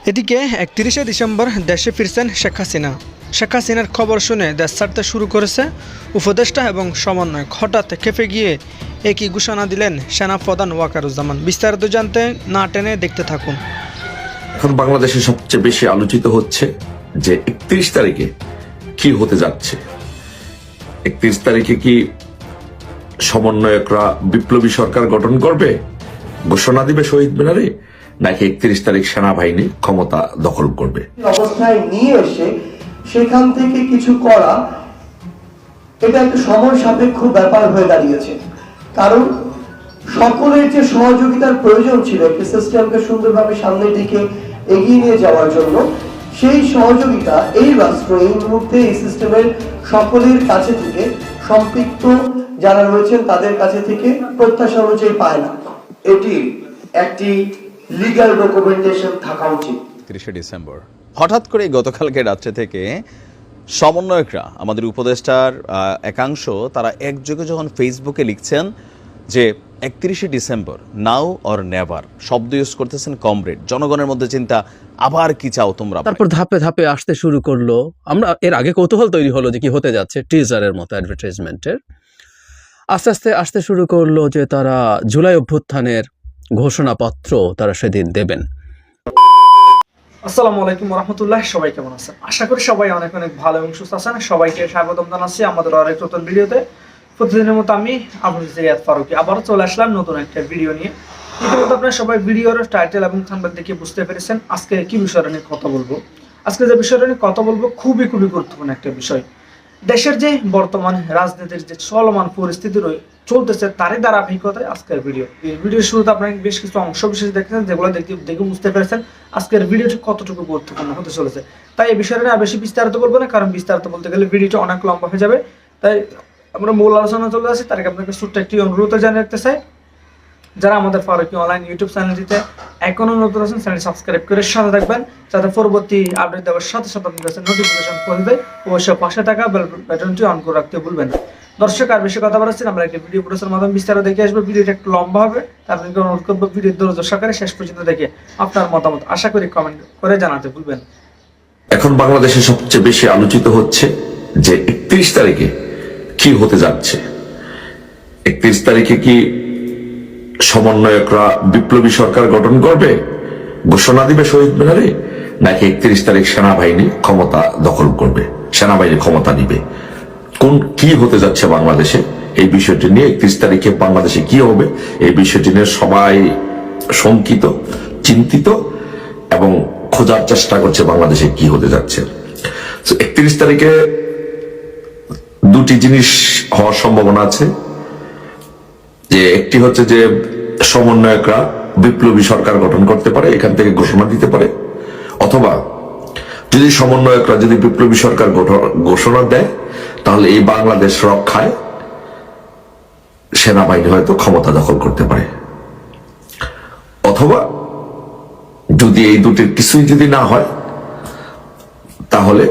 এদিকে 31শে ডিসেম্বর দেশে ফিরছেন শেখ হাসিনা। শেখ হাসিনার খবর শুনে দেশ ছাড়তে শুরু করেছে উপদেষ্টা এবং সমন্বয়ক। হঠাৎ খেপে গিয়ে একই ঘোষণা দিলেন সেনাপ্রধান ওয়াকারুজ্জামান। বিস্তারিত জানতে না টেনে দেখতে থাকুন। এখন বাংলাদেশে সবচেয়ে বেশি আলোচিত হচ্ছে যে 31 তারিখে কি হতে যাচ্ছে। 31 তারিখে কি সমন্বয়করা বিপ্লবী সরকার গঠন করবে, ঘোষণা দিবে শহীদ মিনারে, নাকি 31 তারিখ সেনাবাহিনী ক্ষমতা দখল করবে? অবস্থায় নিয়ে এসে সেখান থেকে কিছু করা, এটা একটা সময় সাপেক্ষ ব্যাপার হয়ে দাঁড়িয়েছে। কারণ সকলের যে সহযোগিতার প্রয়োজন ছিল একটি সিস্টেমকে সুন্দরভাবে সামনের দিকে এগিয়ে নিয়ে যাওয়ার জন্য, সেই সহযোগিতা এই রাষ্ট্র এই মুহূর্তে এই সিস্টেমের সকলের কাছে থেকে, সম্পৃক্ত যারা রয়েছেন তাদের কাছে থেকে প্রত্যাশা অনুযায়ী পায় না। এটি একটি লিগ্যাল ডকুমেন্টেশন থাকা উচিত। 30 ডিসেম্বর হঠাৎ করে গতকালকে রাত্রে থেকে সমন্বয়করা, আমাদের উপদেষ্টার একাংশ, তারা একযোগে যখন ফেসবুকে লিখছেন যে 31শে ডিসেম্বর নাও অর নেভার, শব্দ ইউজ করতেছেন কমরেড, জনগণের মধ্যে চিন্তা আবার কি চাও তোমরা। তারপর ধাপে ধাপে আসতে শুরু করলো। আমরা এর আগে কৌতূহল তৈরি হলো যে কি হতে যাচ্ছে, টিজারের মতো অ্যাডভার্টাইজমেন্টের। আস্তে আস্তে আসতে শুরু করলো যে তারা জুলাই অভ্যুত্থানের ঘোষণাপত্র তারা সেদিন দেবেন। আসসালামু আলাইকুম রহমতুল্লাহ। সবাই কেমন আছেন? আশা করি সবাই অনেক অনেক ভালো এবং সুস্থ আছেন। সবাইকে স্বাগতম জানাচ্ছি আমাদের আরেক নতুন ভিডিওতে। প্রতিদিনের মতো আমি আবু রিয়াদ ফারুকি আবারও চলে আসলাম নতুন একটা ভিডিও নিয়ে। ইতিমধ্যে আপনারা সবাই ভিডিওর টাইটেল এবং থাম্বনেল দেখে বুঝতে পেরেছেন আজকে কি বিষয়টা নিয়ে কথা বলবো। আজকে যে বিষয়টা নিয়ে কথা বলবো খুবই গুরুত্বপূর্ণ একটা বিষয়। দেশের যে বর্তমান রাজনীতির যে চলমান পরিস্থিতি চলতেছে তারই ধারাবাহিকতায় আজকের ভিডিও। এই ভিডিওর শুরুতে আপনারা বেশ কিছু অংশ বিশেষ দেখেছেন, যেগুলো দেখে বুঝতে পেরেছেন আজকের ভিডিওটি কতটুকু গুরুত্বপূর্ণ হতে চলেছে। তাই এই বিষয়টা নিয়ে বেশি বিস্তারিত বলবো না, কারণ বিস্তারিত বলতে গেলে ভিডিওটা অনেক লম্বা হয়ে যাবে। তাই আমরা মূল আলোচনা চলে আসি। তার আগে আপনাকে ছোট্ট একটি অনুরোধ জানিয়ে রাখতে চাই, যারা আমাদের ফারুকি অনলাইন ইউটিউব চ্যানেলটিতে এখনো নতুন আছেন, চ্যানেলটি সাবস্ক্রাইব করে সাথে থাকবেন, যাতে পরবর্তী আপডেট দেওয়ার সাথে সাথে আপনার কাছে নোটিফিকেশন পৌঁছে দেয়। অবশ্যই পাশে থাকা বেল বাটনটি অন করে রাখতে ভুলবেন না। দর্শক, আর বেশি কথা বলাচ্ছি, আমরা একটি ভিডিও প্রচারের মাধ্যমে বিস্তারিত দেখে আসবো। ভিডিওটা একটু লম্বা হবে, আপনাকে অনুরোধ করবো ভিডিও ধৈর্য সহকারে শেষ পর্যন্ত দেখে আপনার মতামত আশা করি কমেন্ট করে জানাতে ভুলবেন। এখন বাংলাদেশে সবচেয়ে বেশি আলোচিত হচ্ছে যে 31 তারিখে কি হতে যাচ্ছে। 31 তারিখে কি সমন্বয়করা বিপ্লবী সরকার গঠন করবে, ঘোষণা দিবে শহীদ মিনারে, নাকি 31 তারিখ সেনাবাহিনী ক্ষমতা দখল করবে, সেনাবাহিনী ক্ষমতা নিবে। কি হতে যাচ্ছে বাংলাদেশে, এই বিষয়টি নিয়ে 31 তারিখে বাংলাদেশে কি হবে, এই বিষয়টি নিয়ে সবাই শঙ্কিত, চিন্তিত এবং খোঁজার চেষ্টা করছে বাংলাদেশে কি হতে যাচ্ছে। 31 তারিখে দুটি জিনিস হওয়ার সম্ভাবনা আছে। যে একটি হচ্ছে যে সমন্বয়করা বিপ্লবী সরকার গঠন করতে পারে, এখান থেকে ঘোষণা দিতে পারে, অথবা যদি সমন্বয়করা যদি বিপ্লবী সরকার ঘোষণা দেয় তাহলে এই বাংলাদেশ রক্ষায় সেনাবাহিনী হয়তো ক্ষমতা দখল করতে পারে। অথবা যদি এই দুটির কিছুই যদি না হয় তাহলে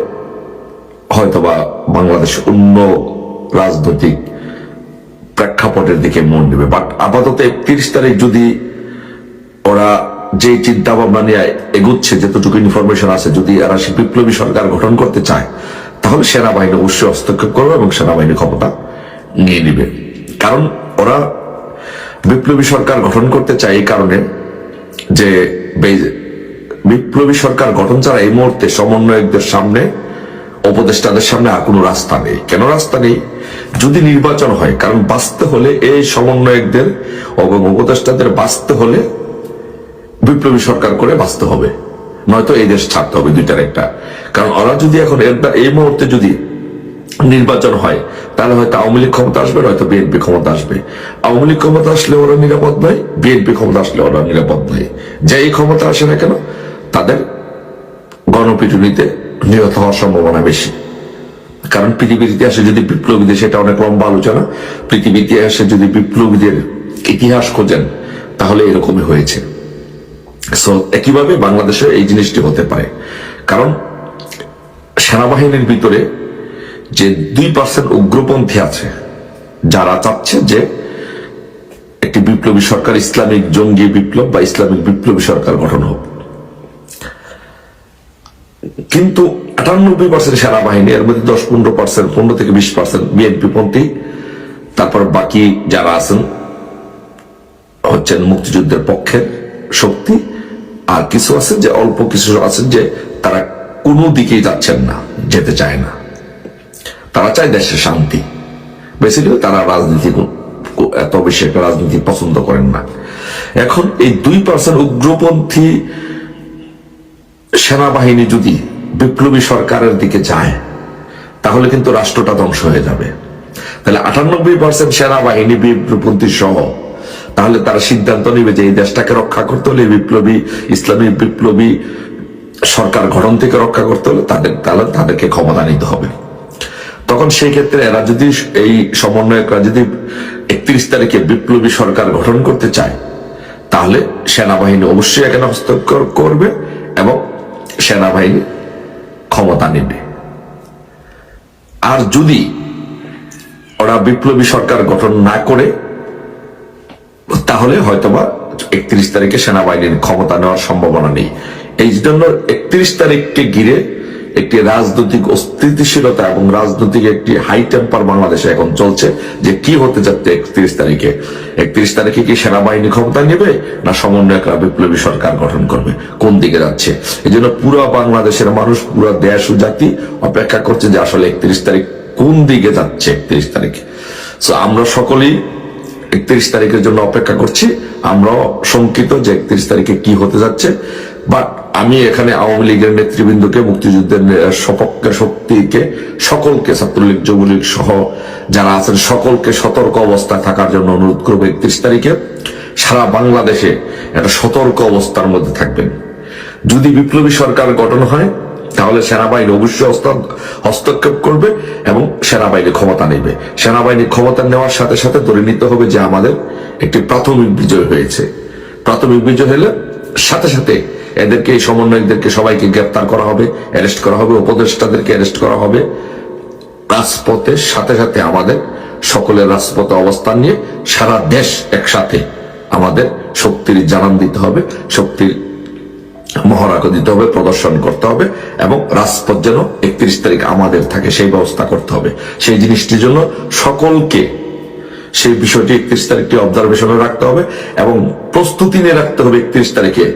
হয়তোবা বাংলাদেশ অন্য রাজনৈতিক প্রেক্ষাপটের দিকে মন দেবে। বাট আপাতত 31 তারিখ যদি ওরা যে চিন্তা ভাবনা নিয়ে এগুচ্ছে, যতটুকু ইনফরমেশন আছে, যদি এরা বিপ্লবী সরকার গঠন করতে চায় তাহলে সেনাবাহিনী অবশ্যই হস্তক্ষেপ করবে এবং সেনাবাহিনী ক্ষমতা নিয়ে নিবে। কারণ ওরা বিপ্লবী সরকার গঠন করতে চায় এই কারণে যে বিপ্লবী সরকার গঠন ছাড়া এই মুহূর্তে সমন্বয়কদের সামনে, উপদেষ্টাদের সামনে আর কোনো রাস্তা নেই। কেন রাস্তা নেই? যদি নির্বাচন হয়, কারণ বাঁচতে হলে এই সমন্বয়কদের এবং উপদেষ্টাদের বাঁচতে হলে বিপ্লবী সরকার করে বাঁচতে হবে, নয়তো এই দেশ ছাড়তে হবে, দুইটার একটা। কারণ ওরা যদি এখন এই মুহূর্তে যদি নির্বাচন হয় তাহলে হয়তো আওয়ামী লীগ ক্ষমতা আসবে, হয়তো বিএনপি ক্ষমতা আসবে। আওয়ামী লীগ ক্ষমতা আসলে ওরা নিরাপদ নয়, বিএনপি ক্ষমতা আসলে ওরা নিরাপদ নয়। যে এই ক্ষমতা আসে না কেন, তাদের গণপিটুনিতে নিহত হওয়ার সম্ভাবনা বেশি। কারণ পৃথিবীর ইতিহাসে যদি বিপ্লবীদের, সেটা অনেক লম্বা আলোচনা, পৃথিবীর ইতিহাসে যদি বিপ্লবীদের ইতিহাস খোঁজেন তাহলে এরকমই হয়েছে। সো একইভাবে বাংলাদেশে এই জিনিসটি হতে পারে। কারণ সেনাবাহিনীর ভিতরে যে 2% উগ্রপন্থী আছে, যারা চাচ্ছে যে একটি বিপ্লবী সরকার, ইসলামিক জঙ্গি বিপ্লব বা ইসলামিক বিপ্লবী সরকার গঠন হোক। কিন্তু 98% সেনাবাহিনী, এর মধ্যে 10-15%, 15 থেকে 20% বিএনপি পন্থী, তারপর বাকি যারা আছেন হচ্ছেন মুক্তিযুদ্ধের পক্ষের শক্তি, আর কিছু আছেন যে অল্প কিছু আছেন যে তারা কোনো দিকেই যাচ্ছেন না, যেতে চায় না, তারা চায় দেশের শান্তি। বেসিক্যালি তারা রাজনীতি এত বেশি একটা রাজনীতি পছন্দ করেন না। এখন এই 2% উগ্রপন্থী সেনাবাহিনী যদি বিপ্লবী সরকারের দিকে যায় তাহলে কিন্তু রাষ্ট্রটা ধ্বংস হয়ে যাবে। তাহলে 98% সেনাবাহিনী বিপ্লবপন্থী সহ তাহলে তারা সিদ্ধান্ত নেবে যে এই দেশটাকে রক্ষা করতে হলে বিপ্লবী ইসলামী বিপ্লবী সরকার গঠন থেকে রক্ষা করতে হলে তাদেরকে ক্ষমতা নিতে হবে। তখন সেই ক্ষেত্রে এরা যদি, এই সমন্বয়করা যদি 31 তারিখে বিপ্লবী সরকার গঠন করতে চায় তাহলে সেনাবাহিনী অবশ্যই এখানে হস্তক্ষেপ করবে এবং সেনাবাহিনী ক্ষমতা নেবে। আর যদি ওরা বিপ্লবী সরকার গঠন না করে তাহলে হয়তোবা 31 তারিখে সেনাবাহিনীর ক্ষমতা নেওয়ার সম্ভাবনা নেই। এই জন্য 31 তারিখকে ঘিরে একটি রাজনৈতিক অস্থিতিশীলতা এবং রাজনৈতিক একটি হাই টেম্পার বাংলাদেশে এখন চলছে যে কি হতে যাচ্ছে 31 তারিখে। 31 তারিখে কি সেনাবাহিনী ক্ষমতা নেবে না সমন্বয়করা বিপ্লবী সরকার গঠন করবে, কোন দিকে যাচ্ছে? এই জন্য পুরো বাংলাদেশের মানুষ, পুরো দেশ ও জাতি অপেক্ষা করছে যে আসলে 31 তারিখ কোন দিকে যাচ্ছে। 31 তারিখ সো আমরা সকলেই 31 তারিখের জন্য অপেক্ষা করছি। আমরাও শঙ্কিত যে 31 তারিখে কি হতে যাচ্ছে। বাট আমি এখানে আওয়ামী লীগের নেতৃবৃন্দকে, মুক্তিযুদ্ধের সপক্ষের শক্তিকে, সকলকে, ছাত্রলীগ যুবলীগ সহ যারা আছেন সকলকে সতর্ক অবস্থায় থাকার জন্য অনুরোধ করবো। 31 তারিখে সারা বাংলাদেশে একটা সতর্ক অবস্থার মধ্যে থাকবেন। যদি বিপ্লবী সরকার গঠন হয় তাহলে সেনাবাহিনী অবশ্যই হস্তক্ষেপ করবে এবং সেনাবাহিনী ক্ষমতা নেবে। সেনাবাহিনী ক্ষমতা নেওয়ার সাথে সাথে ধরে নিতে হবে যে আমাদের একটি প্রাথমিক বিজয় হয়েছে। প্রাথমিক বিজয় হলে সাথে সাথে এদেরকে, এই সমন্বয়কদেরকে সবাইকে গ্রেপ্তার করা হবে, অ্যারেস্ট করা হবে, উপদেষ্টাদেরকে অ্যারেস্ট করা হবে। রাজপথের সাথে সাথে আমাদের সকলের রাজপথে অবস্থান নিয়ে সারা দেশ একসাথে আমাদের শক্তির জানান দিতে হবে, শক্তির মহড়া দিতে হবে, প্রদর্শন করতে হবে এবং রাজপথ যেন 31 তারিখ আমাদের থাকে সেই ব্যবস্থা করতে হবে। সেই জিনিসটির জন্য সকলকে সেই বিষয়টি 31 তারিখটি অবজারভেশনে রাখতে হবে এবং প্রস্তুতি নিয়ে রাখতে হবে। 31 তারিখে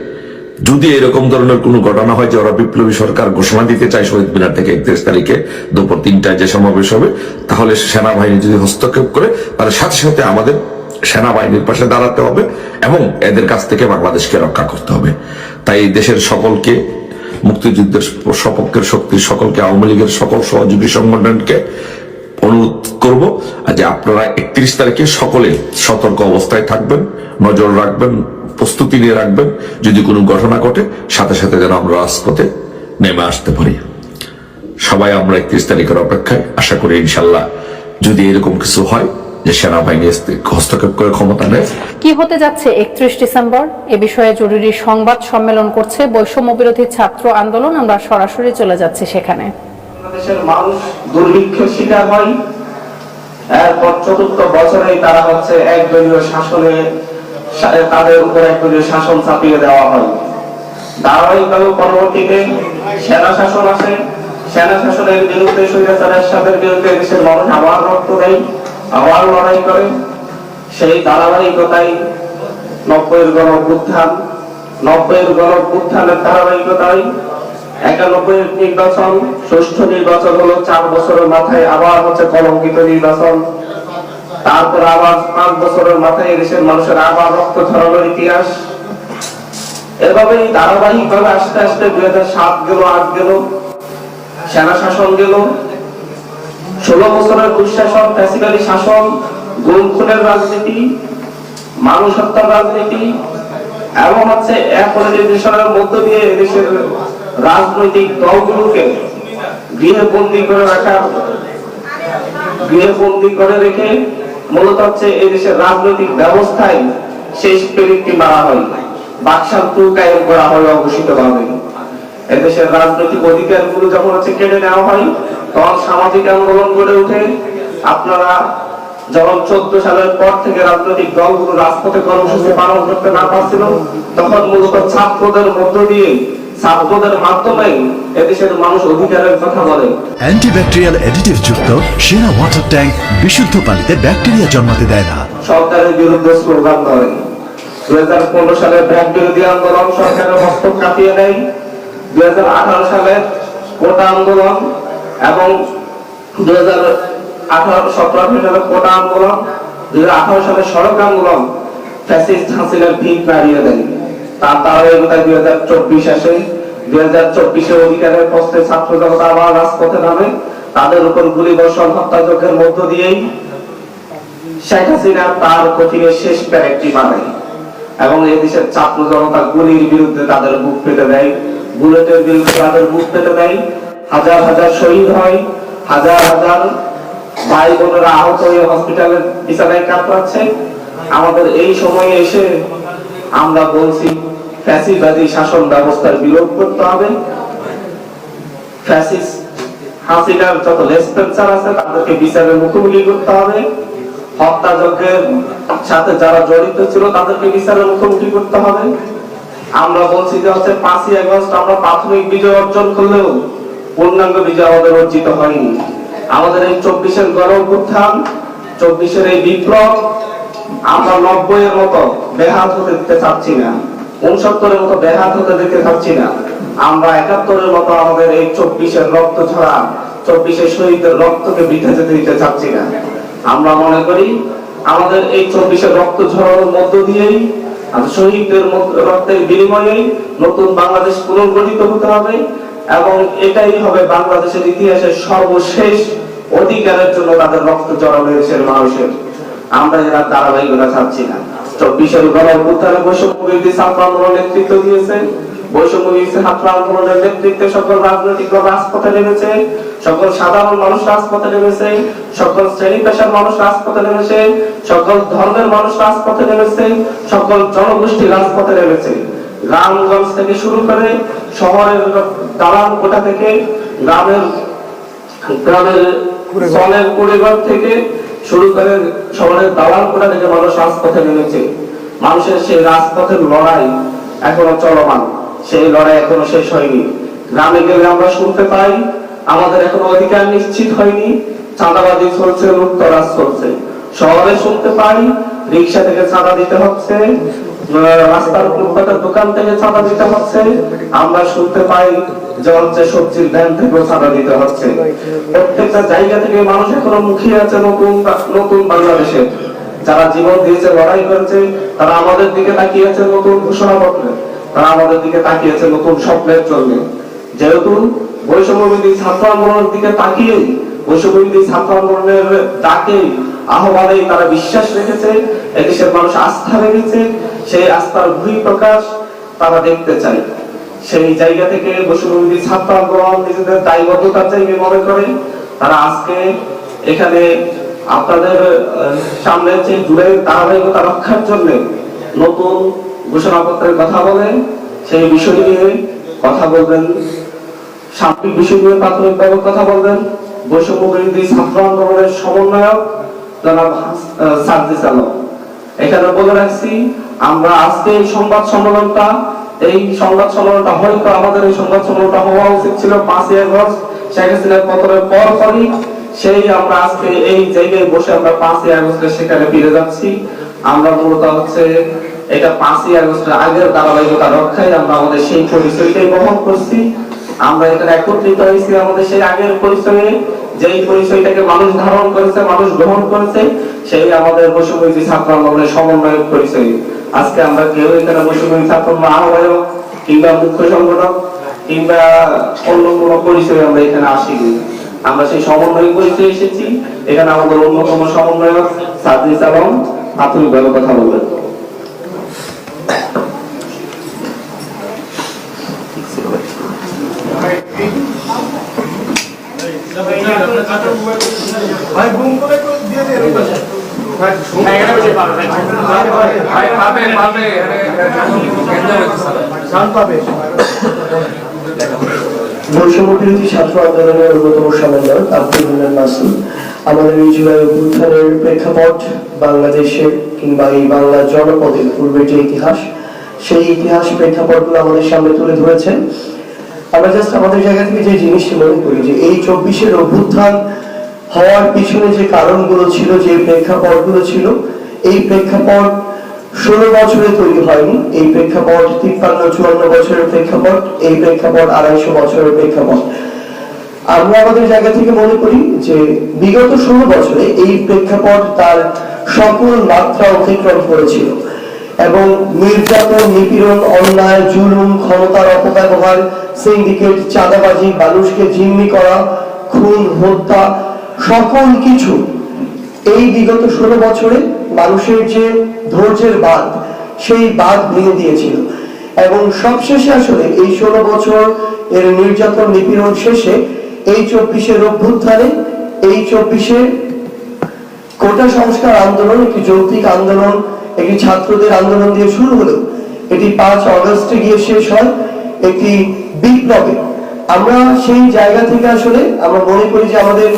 যদি এরকম ধরনের কোনো ঘটনা হয় যে ওরা বিপ্লবী সরকার ঘোষণা দিতে চায় শহীদ মিনার থেকে 31 তারিখে দুপুর 3টায় যে সমাবেশ হবে, তাহলে সেনাবাহিনী যদি হস্তক্ষেপ করে তাহলে সাথে সাথে আমাদের সেনাবাহিনীর পাশে দাঁড়াতে হবে এবং এদের কাছ থেকে বাংলাদেশকে রক্ষা করতে হবে। তাই দেশের সকলকে, মুক্তিযুদ্ধের সপক্ষের শক্তির সকলকে, আওয়ামী লীগের সকল সহযোগী সংগঠনকে অনুরোধ করব যে আপনারা 31 তারিখে সকলে সতর্ক অবস্থায় থাকবেন, নজর রাখবেন, প্রস্তুতি নিয়ে রাখবেন। যদি কোনো ঘটনা ঘটে সাথে সাথে যেন আমরা রাজপথে নেমে আসতে পারি। সবাই আমরা 31 তারিখের অপেক্ষায়। আশা করি ইনশাল্লাহ যদি এরকম কিছু হয় যে সেনাবাহিনী হস্তক্ষেপ করে ক্ষমতা নেয়। কি হতে যাচ্ছে 31 ডিসেম্বর এ বিষয়ে জরুরি সংবাদ সম্মেলন করছে বৈষম্য বিরোধী ছাত্র আন্দোলন। আমরা সরাসরি চলে যাচ্ছি সেখানে। বাংলাদেশের মানুষ দুর্ভিক্ষের শিকার হয়। এরপর ৪র্থ বছরেই তারা হচ্ছে একদলীয় শাসনে, তাদের উপর একদলীয় শাসন চাপিয়ে দেওয়া হয়। ধারাবাহিকভাবে পরবর্তীতে সেনা শাসন আসে। সেনা শাসনের বিরুদ্ধে, স্বৈরাচার এরশাদের বিরুদ্ধে দেশের মানুষ আবার রক্ত দেয়, আবার লড়াই করে। সেই ধারাবাহিকতায় 90-এর গণঅভ্যুত্থানের ধারাবাহিকতায় 91-এর নির্বাচন, সুষ্ঠু নির্বাচন হলো 4 বছরের মাথায়, আবার হচ্ছে কলঙ্কিত নির্বাচন। তারপর আবার 5 বছরের মাথায় দেশের মানুষের আবার রক্ত ঝরানোর ইতিহাস। এভাবেই ধারাবাহিকভাবে আস্তে আস্তে 2007 গেল, 8 গেল, সেনা শাসন গেল, 16 বছরের দুঃশাসন, ফ্যাসিবাদী শাসন, গুম খুনের রাজনীতি, মানুষ হত্যার রাজনীতি এবং হচ্ছে অ্যাপলিটিশনের মধ্য দিয়ে দেশের রাজনৈতিক দলগুলোকে গৃহবন্দী করে রেখে মূলত হচ্ছে এই দেশের রাজনৈতিক ব্যবস্থায় শেষ পেরিকটি মারা হয়, বাকশাল কায়েম করা হয় অঘোষিতভাবে। এদেশের রাজনৈতিক অধিকারগুলো যখন হচ্ছে কেড়ে নেওয়া হয় তখন সামাজিক আন্দোলন গড়ে ওঠে। আপনারা যখন 14 সালের পর থেকে রাজনৈতিক দলগুলো রাজপথে কর্মসূচি পালন করতে না পারছিল, তখন মূলত ছাত্রদের মধ্য দিয়ে, ছাত্রদের মাধ্যমে এদেশের মানুষ অধিকারের কথা বলে। অ্যান্টিব্যাকটেরিয়াল অ্যাডিটিভ যুক্ত সেরা ওয়াটার ট্যাঙ্ক বিশুদ্ধ পানিতে ব্যাকটেরিয়া জন্মাতে দেয় না। সরকারের বিরুদ্ধে স্লোগান ধরে 2015 সালে ব্র্যাক বিরোধী আন্দোলন সরকারের মস্তক কাঁপিয়ে দেয়। 2018 সালে কোটা আন্দোলন এবং 2017 সালে কোটা আন্দোলন, 2018 সালে সড়ক আন্দোলন ফ্যাসিস্ট হাসিনার ভিত নাড়িয়ে দেয়। তার ধারাবাহিকতায় 2024 আসে। 2024 অধিকারের প্রশ্নে ছাত্র জনতা আবার রাজপথে নামে। তাদের উপর গুলিবর্ষণ, হত্যাযজ্ঞের মধ্য দিয়েই শেখ হাসিনা তার কঠিনের শেষ প্যারেকটি বানায় এবং এই দেশের ছাত্র জনতা গুলির বিরুদ্ধে তাদের বুক পেতে দেয়, বুলেটের বিরুদ্ধে তাদের বুক পেতে দেয়। হাজার হাজার শহীদ হয়, হাজার হাজার ভাই বোনেরা আহত হয়ে হসপিটালের বিছানায় কাতরাচ্ছে। আমাদের এই সময়ে এসে আমরা বলছি ফ্যাসিবাদী শাসন ব্যবস্থার বিলোপ করতে হবে। ফ্যাসিস্ট হাসিনার যত লেসপেন্সার আছে তাদেরকে বিচারের মুখোমুখি করতে হবে। হত্যাযজ্ঞের সাথে যারা জড়িত ছিল তাদেরকে বিচারের মুখোমুখি করতে হবে। আমরা বলছি যে 5ই আগস্ট আমরা প্রাথমিক বিজয় অর্জন করলেও পূর্ণাঙ্গ বিজয় আমাদের অর্জিত হয়নি। আমাদের এই 24-এর গণ অভ্যুত্থান, 24-এর এই বিপ্লব আমরা 90-এর মতো বেহাত হতে দিতে চাচ্ছি না, 69-এর মতো বেহাত হতে দিতে চাচ্ছি না। আমরা 71-এর মতো আমাদের এই 24-এর রক্ত ঝরা, 24-এর শহীদের রক্তকে বৃথা যেতে দিতে চাচ্ছি না। আমরা মনে করি আমাদের এই 24-এর রক্ত ঝরার মধ্য দিয়েই, শহীদদের রক্তের বিনিময়ে নতুন বাংলাদেশ পুনর্গঠিত হতে হবে এবং এটাই হবে বাংলাদেশের ইতিহাসের সর্বশেষ অধিকারের জন্য তাদের রক্ত ঝরানো হয়েছে মানুষের। আমরা এরা ধারাবাহিকতা চাচ্ছি না। 24-এর গণ অভ্যুত্থানে বৈষম্যবিরোধী ছাত্র আন্দোলন নেতৃত্ব দিয়েছে। বৈষম্যবিরোধী ছাত্র আন্দোলনের নেতৃত্বে সকল রাজনৈতিক দল রাজপথে নেমেছে, সকল সাধারণ মানুষ রাজপথে নেমেছে, সকল শ্রেণী পেশার মানুষ রাজপথে নেমেছে, সকল ধর্মের মানুষ রাজপথে নেমেছে, সকল জনগোষ্ঠী রাজপথে নেমেছে। গ্রামগঞ্জ থেকে শুরু করে শহরের দালান কোঠা থেকে, গ্রামের জলের পরিবার থেকে শুরু করে শহরের দালান কোঠা থেকে মানুষ রাজপথে নেমেছে। মানুষের সেই রাজপথের লড়াই এখনো চলমান, সেই লড়াই এখনো শেষ হয়নি। গ্রামে গেলে আমরা শুনতে পাই আমাদের এখনো অধিকার নিশ্চিত হয়নি, চাঁদাবাজি চলছে, লুটতরাজ চলছে। শহরে শুনতে পাই রিক্সা থেকে চাঁদা দিতে হচ্ছে, রাস্তার ফুটপাতের দোকান থেকে চাঁদা দিতে হচ্ছে। আমরা শুনতে পাই যে হচ্ছে সবজির ভ্যান থেকেও চাঁদা দিতে হচ্ছে। প্রত্যেকটা জায়গা থেকে মানুষ এখনো মুখিয়ে আছে নতুন বাংলাদেশে। যারা জীবন দিয়েছে, লড়াই করেছে, তারা আমাদের দিকে তাকিয়েছে নতুন ঘোষণাপত্রে, তারা আমাদের দিকে তাকিয়েছে নতুন স্বপ্নের জন্য। যেহেতু বৈষম্যবিরোধী ছাত্র আন্দোলনের দিকে তাকিয়ে, বৈষম্যবিরোধী ছাত্র আন্দোলনের ডাকে, আহ্বানেই তারা বিশ্বাস রেখেছে, এদেশের মানুষ আস্থা রেখেছে, সেই আস্থার বহিঃপ্রকাশ তারা দেখতে চায়। সেই জায়গা থেকে বৈষম্যবিরোধী ছাত্র আন্দোলন নিজেদের দায়বদ্ধতার জায়গায় মনে করে তারা আজকে এখানে আপনাদের সামনে যে জুলাই ধারাবাহিকতা রক্ষার জন্য নতুন ঘোষণাপত্রের কথা বলেন, সেই বিষয় নিয়ে কথা বলবেন, সার্বিক বিষয় নিয়ে প্রাথমিকভাবে কথা বলবেন বৈষম্য বিরোধী ছাত্র আন্দোলনের সমন্বয়ক জনাব সার্জিস আলম। এখানে বলে রাখছি আমরা আজকে এই সংবাদ সম্মেলনটা হয়তো আমাদের এই সংবাদ সম্মেলনটা হওয়া উচিত ছিল 5ই আগস্ট শেখ হাসিনার পতনের পরপরই। সেই আমরা আজকে এই জায়গায় বসে আমরা 5ই আগস্টের সেখানে ফিরে যাচ্ছি। আমরা মূলত হচ্ছে এটা 5ই আগস্টের আগের ধারাবাহিকতা রক্ষায় আমরা আমাদের সেই পরিচয়টাই বহন করছি। আমরা এখানে একত্রিত হয়েছি আমাদের সেই আগের পরিচয়ে, যেই পরিচয়টাকে মানুষ ধারণ করেছে, মানুষ গ্রহণ করেছে, সেই আমাদের বৈষম্যবিরোধী ছাত্র আন্দোলনের সমন্বয়ক পরিচয়। আজকে আমরা কেউ এখানে বৈষম্যবিরোধী ছাত্র আহ্বায়ক কিংবা মুখ্য সংগঠক কিংবা অন্য কোনো পরিচয় আমরা এখানে আসিনি। আমরা সেই সমন্বয়ক পরিচয় এসেছি। এখানে আমাদের অন্যতম সমন্বয়ক সার্জিস আলম প্রাথমিকভাবে কথা বলবেন। বৈষম্যবিরোধী ছাত্র আন্দোলনের অন্যতম সমন্বয়ক আব্দুল মিনান মাসুদ। আমাদের এই জুলাই অভ্যুত্থানের প্রেক্ষাপট, বাংলাদেশের কিংবা এই বাংলা জনপদের পূর্বের যে ইতিহাস, সেই ইতিহাস প্রেক্ষাপটগুলো আমাদের সামনে তুলে ধরেছেন। আমরা জাস্ট আমাদের জায়গা থেকে যে জিনিসটি মনে করি যে এই 24-এর অভ্যুত্থান হওয়ার পিছনে যে কারণগুলো ছিল, যে প্রেক্ষাপটগুলো ছিল, এই প্রেক্ষাপট 16 বছরে তৈরি হয়নি। এই প্রেক্ষাপট 53-54 বছরের প্রেক্ষাপট, এই প্রেক্ষাপট 250 বছরের প্রেক্ষাপট। আমরা আমাদের জায়গা থেকে মনে করি যে বিগত 16 বছরে এই প্রেক্ষাপট তার সকল মাত্রা অতিক্রম করেছিল এবং নির্যাতন, নিপীড়ন, অন্যায়, জুলুম, ক্ষমতার অপব্যবহার, সিন্ডিকেট, চাঁদাবাজি, মানুষকে জিম্মি করা, খুন, হত্যা, সকল কিছু এই বিগত 16 বছরে মানুষের যে ধৈর্যের বাঁধ, সেই বাঁধ ভেঙে দিয়েছিল। এবং সবশেষে আসলে এই 16 বছর এর নির্যাতন, নিপীড়ন শেষে এই 24-এর অভ্যুত্থানে, এই 24-এর কোটা সংস্কার আন্দোলন একটি যৌক্তিক আন্দোলন, একটি ছাত্রদের আন্দোলন দিয়ে শুরু হলো, এটি 5 অগস্টে গিয়ে শেষ হয় একটি বিপ্লবে। আমরা সেই জায়গা থেকে আসলে আমরা মনে করি যে আমাদের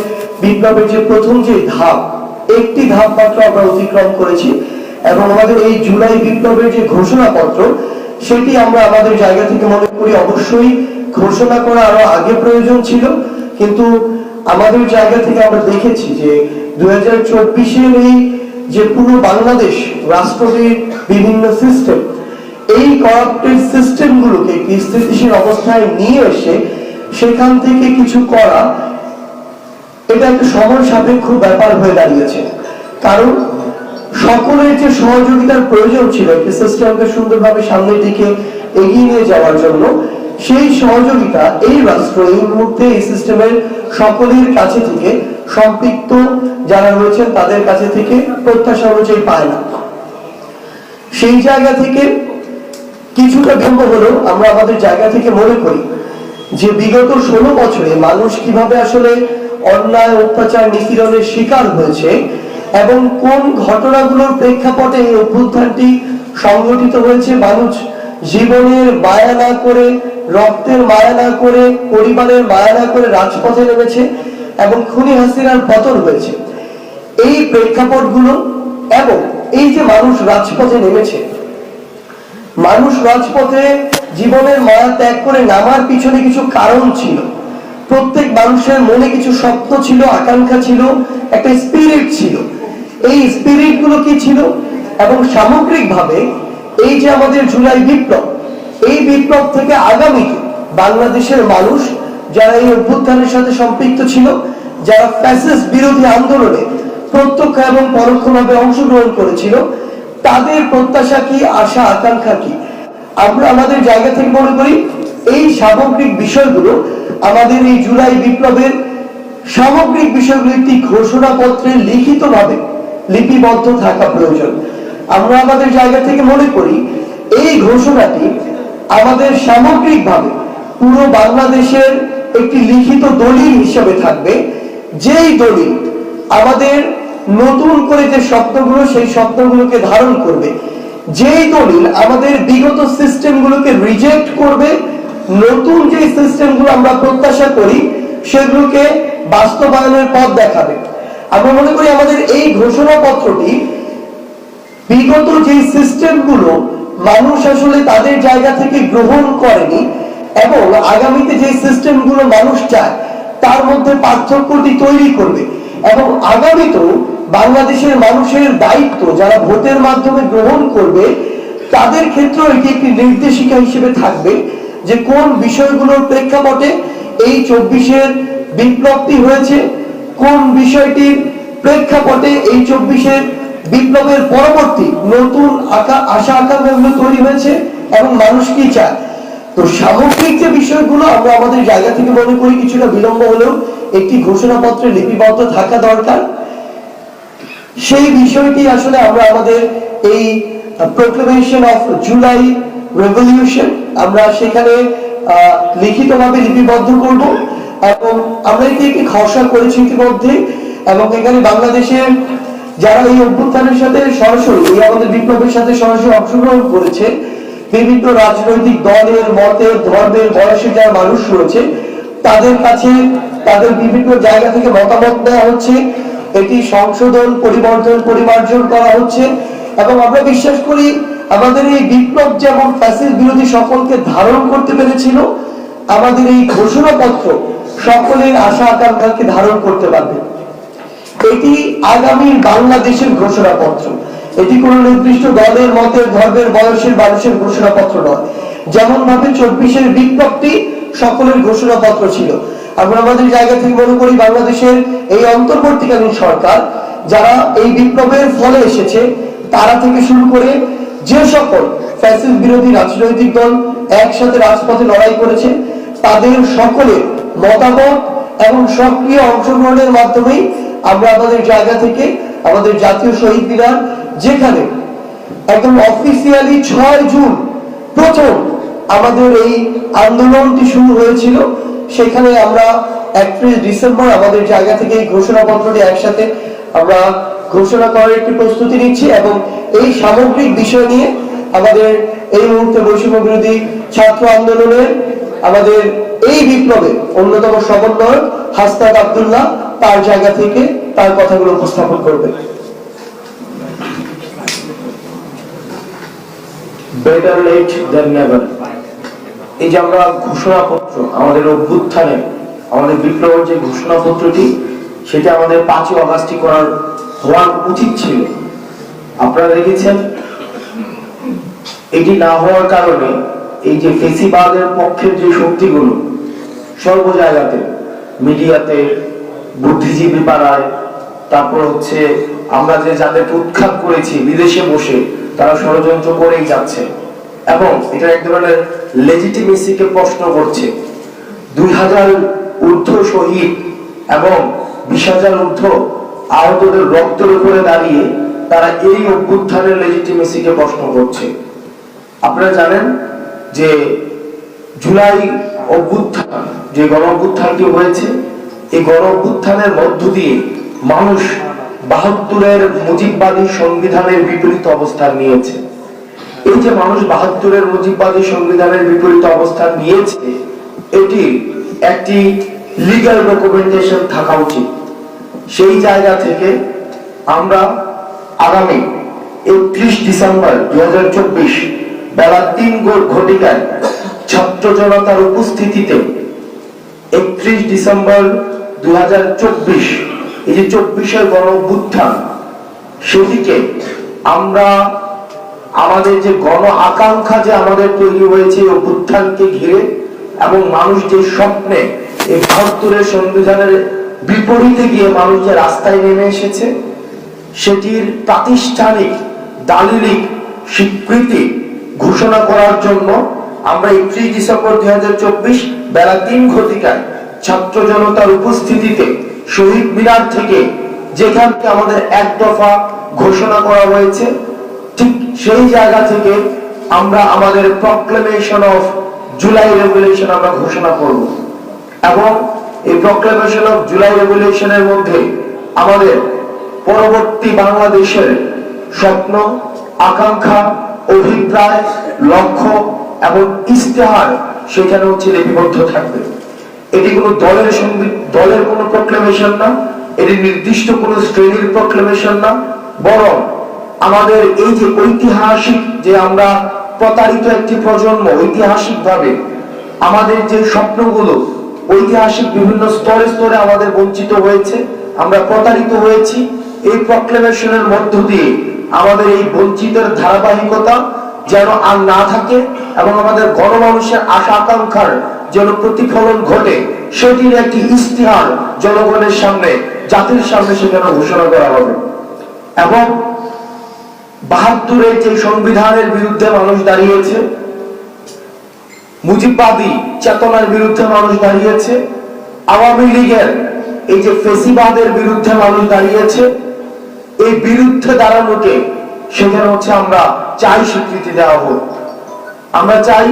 বিপ্লবের যে প্রথম যে ধাপ, একটি ধাপ মাত্র আমরা অতিক্রম করেছি এবং আমাদের এই জুলাই বিপ্লবের যে ঘোষণাপত্র, সেটি আমরা আমাদের জায়গা থেকে মনে করি অবশ্যই ঘোষণা করা আরো আগে প্রয়োজন ছিল। কিন্তু আমাদের জায়গা থেকে আমরা দেখেছি যে 2024-এর এই যে পুরো বাংলাদেশ রাষ্ট্রটির বিভিন্ন সিস্টেম, এই করাপ্টেড সিস্টেমগুলোকে একটি স্থিতিশীল অবস্থায় নিয়ে এসে সেখান থেকে কিছু করা, এটা একটা সময় সাপেক্ষ ব্যাপার হয়ে দাঁড়িয়েছে। কারণ সকলের যে সহযোগিতার প্রয়োজন ছিল একটি সিস্টেমকে সুন্দরভাবে সামনের দিকে এগিয়ে নিয়ে যাওয়ার জন্য, সেই সহযোগিতা এই রাষ্ট্র এই মুহূর্তে এই সিস্টেমের সকলের কাছে থেকে, সম্পৃক্ত যারা রয়েছেন তাদের কাছে থেকে প্রত্যাশা অনুযায়ী পায় না। সেই জায়গা থেকে কিছুটা বিলম্ব হলেও আমরা আমাদের জায়গা থেকে মনে করি যে বিগত 16 বছরে মানুষ কিভাবে আসলে অন্যায়, অত্যাচার, নিপীড়নের শিকার হয়েছে এবং কোন ঘটনাগুলোর প্রেক্ষাপটে এই অভ্যুত্থানটি সংগঠিত হয়েছে। মানুষ জীবনের মায়া না করে, রক্তের মায়া না করে, পরিবারের মায়া না করে রাজপথে নেমেছে এবং খুনি হাসিনার পতন হয়েছে। এই প্রেক্ষাপটগুলো এবং এই যে মানুষ রাজপথে নেমেছে, মানুষ রাজপথে জীবনের মায়া ত্যাগ করে নামার পিছনে কিছু কারণ ছিল। প্রত্যেক মানুষের মনে কিছু স্বপ্ন ছিল, আকাঙ্ক্ষা ছিল, একটা স্পিরিট ছিল। এই স্পিরিট গুলো কি ছিল এবং সামগ্রিকভাবে এই যে আমাদের জুলাই বিপ্লব, এই বিপ্লব থেকে আগামী বাংলাদেশের মানুষ যারা এই অভ্যুত্থানের সাথে সম্পৃক্ত ছিল, যারা ফ্যাসিস্ট বিরোধী আন্দোলনে প্রত্যক্ষ এবং পরোক্ষভাবে অংশগ্রহণ করেছিল, তাদের প্রত্যাশা কি, আশা, আকাঙ্ক্ষা কি। আমরা আমাদের জায়গা থেকে মনে করি এই সামগ্রিক বিষয়গুলো আমাদের এই জুলাই বিপ্লবের সামগ্রিক বিষয়গুলো একটি ঘোষণাপত্রে লিখিতভাবে লিপিবদ্ধ থাকা প্রয়োজন। আমরা আমাদের জায়গা থেকে মনে করি এই ঘোষণাটি আমাদের সামগ্রিকভাবে পুরো বাংলাদেশের একটি লিখিত দলিল হিসেবে থাকবে, যেই দলিল আমাদের নতুন করে যে স্বপ্নগুলো, সেই স্বপ্নগুলোকে ধারণ করবে, যেই দলিল আমাদের বিগত সিস্টেমগুলোকে রিজেক্ট করবে, নতুন যে সিস্টেমগুলো আমরা প্রত্যাশা করি সেগুলোকে বাস্তবায়নের পথ দেখাবে। আমরা মনে করি আমাদের এই ঘোষণাপত্রটি বিগত যে সিস্টেমগুলো মানুষ আসলে তাদের জায়গা থেকে গ্রহণ করেনি এবং আগামীতে যে সিস্টেমগুলো মানুষ চায় তার মধ্যে পার্থক্যটি তৈরি করবে এবং আগামীতেও বাংলাদেশের মানুষের দায়িত্ব যারা ভোটের মাধ্যমে গ্রহণ করবে তাদের ক্ষেত্রেও এটি একটি নির্দেশিকা হিসেবে থাকবে যে কোন বিষয়গুলোর প্রেক্ষাপটে এই 24-এর বিপ্লবটি হয়েছে, কোন বিষয়টির প্রেক্ষাপটে এই 24-এর বিপ্লবের পরবর্তী নতুন আশা আকাঙ্ক্ষাগুলো তৈরি হয়েছে এবং মানুষ কি চায়। তো সামগ্রিক যে বিষয়গুলো আমরা আমাদের জায়গা থেকে মনে করি কিছুটা বিলম্ব হলেও একটি ঘোষণাপত্রে লিপিবদ্ধ থাকা দরকার। সেই বিষয়টি আসলে আমরা আমাদের এই প্রোক্লেমেশন অফ জুলাই রেভলিউশন আমরা সেখানে লিখিতভাবে লিপিবদ্ধ করব এবং আমরা এটি একটি খসড়া করেছি ইতিমধ্যে এবং এখানে বাংলাদেশের যারা এই অভ্যুত্থানের সাথে সরাসরি এই আমাদের বিপ্লবের সাথে সরাসরি অংশগ্রহণ করেছে, বিভিন্ন রাজনৈতিক দলের, মতের, ধর্মের, বয়সের যারা মানুষ রয়েছে তাদের কাছে তাদের বিভিন্ন জায়গা থেকে মতামত দেওয়া হচ্ছে, এটি সংশোধন, পরিবর্তন, পরিমার্জন করা হচ্ছে এবং আমরা বিশ্বাস করি আমাদের এই বিপ্লব যেমন ফ্যাসিস্ট বিরোধী সকলকে ধারণ করতে পেরেছিল, আমাদের এই ঘোষণাপত্র সকলের আশা আকাঙ্ক্ষাকে ধারণ করতে পারবে। এটি আগামী বাংলাদেশের ঘোষণাপত্র, এটি কোন নির্দিষ্ট দলের, মতের, ধর্মের, বয়সের মানুষের ঘোষণাপত্র নয়। যেমন ভাবে 24-এর বিপ্লবটি সকলের ঘোষণাপত্র ছিল, আমরা আমাদের জায়গা থেকে মনে করি বাংলাদেশের এই অন্তর্বর্তীকালীন সরকার যারা এই বিপ্লবের ফলে এসেছে, তারা থেকে শুরু করে যে সকল ফ্যাসিস্ট বিরোধী রাজনৈতিক দল একসাথে রাজপথে লড়াই করেছে, তাদের সকলের মতামত এবং সক্রিয় অংশগ্রহণের মাধ্যমেই আমরা আমাদের জায়গা থেকে আমাদের জাতীয় শহীদ মিনার, যেখানে একদম অফিসিয়ালি 6 জুন প্রথম আমাদের এই আন্দোলনটি শুরু হয়েছিল, সেখানে আমরা 31 ডিসেম্বর আমাদের জায়গা থেকে এই ঘোষণাপত্রটি একসাথে আমরা ঘোষণা করার একটি প্রস্তুতি নিচ্ছি। এবং এই সামগ্রিক বিষয় নিয়ে আমাদের এই মুহূর্তে বৈষম্য বিরোধী ছাত্র আন্দোলনের আমাদের এই বিপ্লবে অন্যতম সমন্বয়ক হাসনাত আব্দুল্লাহ তার জায়গা থেকে তার কথাগুলো উপস্থাপন করবে। Better late than never. এই যে আমরা ঘোষণাপত্র, আমাদের অভ্যুত্থানে আমাদের বিপ্লবের যে ঘোষণাপত্রটি, সেটা আমাদের 5ই অগাস্টই হওয়ার উচিত ছিল। আপনারা দেখেছেন এটি না হওয়ার কারণে এই যে ফেসিবাদের পক্ষের যে শক্তিগুলো সর্ব জায়গাতে, মিডিয়াতে, বুদ্ধিজীবী পাড়ায়, তারপর হচ্ছে আমরা যে যাদেরকে উৎখাত করেছি বিদেশে বসে, তারা ষড়যন্ত্র করেই যাচ্ছে এবং এটা এক ধরনের লেজিটিমেসিকে প্রশ্ন করছে। 2000 ঊর্ধ্ব শহীদ এবং 20,000 ঊর্ধ্ব আহতদের রক্তের উপরে দাঁড়িয়ে তারা এই অভ্যুত্থানের লেজিটিমেসিকে প্রশ্ন করছে। আপনারা জানেন যে জুলাই অভ্যুত্থান, যে গণ অভ্যুত্থানটি হয়েছে, এই গণ অভ্যুত্থানের মধ্য দিয়ে মানুষ 72-এর মুজিববাদী সংবিধানের বিপরীত অবস্থান নিয়েছে। এই যে মানুষ 72-এর মুজিববাদী সংবিধানের বিপরীত অবস্থান নিয়েছে, এটি একটি লিগ্যাল ডকুমেন্টেশন থাকা উচিত। সেই জায়গা থেকে আমরা আগামী 31 ডিসেম্বর 2024 বেলা 3 ঘটিকায় ছাত্র জনতার উপস্থিতিতে 31 ডিসেম্বর 2024 এই যে 24-এর গণ অভ্যুত্থান, সেটিকে আমরা আমাদের যে গণ আকাঙ্ক্ষা যে আমাদের তৈরি হয়েছে অভ্যুত্থানকে ঘিরে, এবং মানুষ যে স্বপ্নে এই 72-এর সংবিধানের বিপরীতে গিয়ে মানুষ যে রাস্তায় নেমে এসেছে, সেটির প্রাতিষ্ঠানিক দালিলিক স্বীকৃতি ঘোষণা করার জন্য আমরা 31 ডিসেম্বর 2024 বেলা 3 ঘটিকায় ছাত্র জনতার উপস্থিতিতে শহীদ মিনার থেকে, যেখান থেকে আমাদের এক দফা ঘোষণা করা হয়েছে, ঠিক সেই জায়গা থেকে আমরা আমাদের প্রক্লেমেশন অফ জুলাই রেভলিউশন আমরা ঘোষণা করব। এবং এই প্রক্লেমেশন অফ জুলাই রেভলিউশনের মধ্যে আমাদের পরবর্তী বাংলাদেশের স্বপ্ন, আকাঙ্ক্ষা, অভিপ্রায়, লক্ষ্য এবং ইস্তেহার সেখানে হচ্ছে লিপিবদ্ধ থাকবে। এটি কোনো দলের কোনো প্রক্লেমেশন না, এটি নির্দিষ্ট কোনো শ্রেণীর প্রক্লেমেশন না, বরং আমাদের এই যে ঐতিহাসিক, যে আমরা প্রতারিত একটি প্রজন্ম, ঐতিহাসিক ভাবে আমাদের যে স্বপ্নগুলো ঐতিহাসিক বিভিন্ন স্তরে স্তরে আমাদের বঞ্চিত হয়েছে, আমরা প্রতারিত হয়েছি, এই প্রক্লেমেশনের মধ্য দিয়ে আমাদের এই বঞ্চিতের ধারাবাহিকতা যেন আর না থাকে এবং আমাদের গণমানুষের আশা আকাঙ্ক্ষার যেন প্রতিফলন ঘটে, সেটির একটি ইস্তিহার জনগণের সামনে, জাতির সামনে সেখানে ঘোষণা করা হবে। এবং 72-এর যে সংবিধানের বিরুদ্ধে মানুষ দাঁড়িয়েছে, মুজিববাদী চেতনার বিরুদ্ধে মানুষ দাঁড়িয়েছে, আওয়ামী লীগের এই যে ফেসিবাদের বিরুদ্ধে মানুষ দাঁড়িয়েছে, এই বিরুদ্ধে দাঁড়ানোকে সেখানে হচ্ছে আমরা চাই স্বীকৃতি দেওয়া হোক। আমরা চাই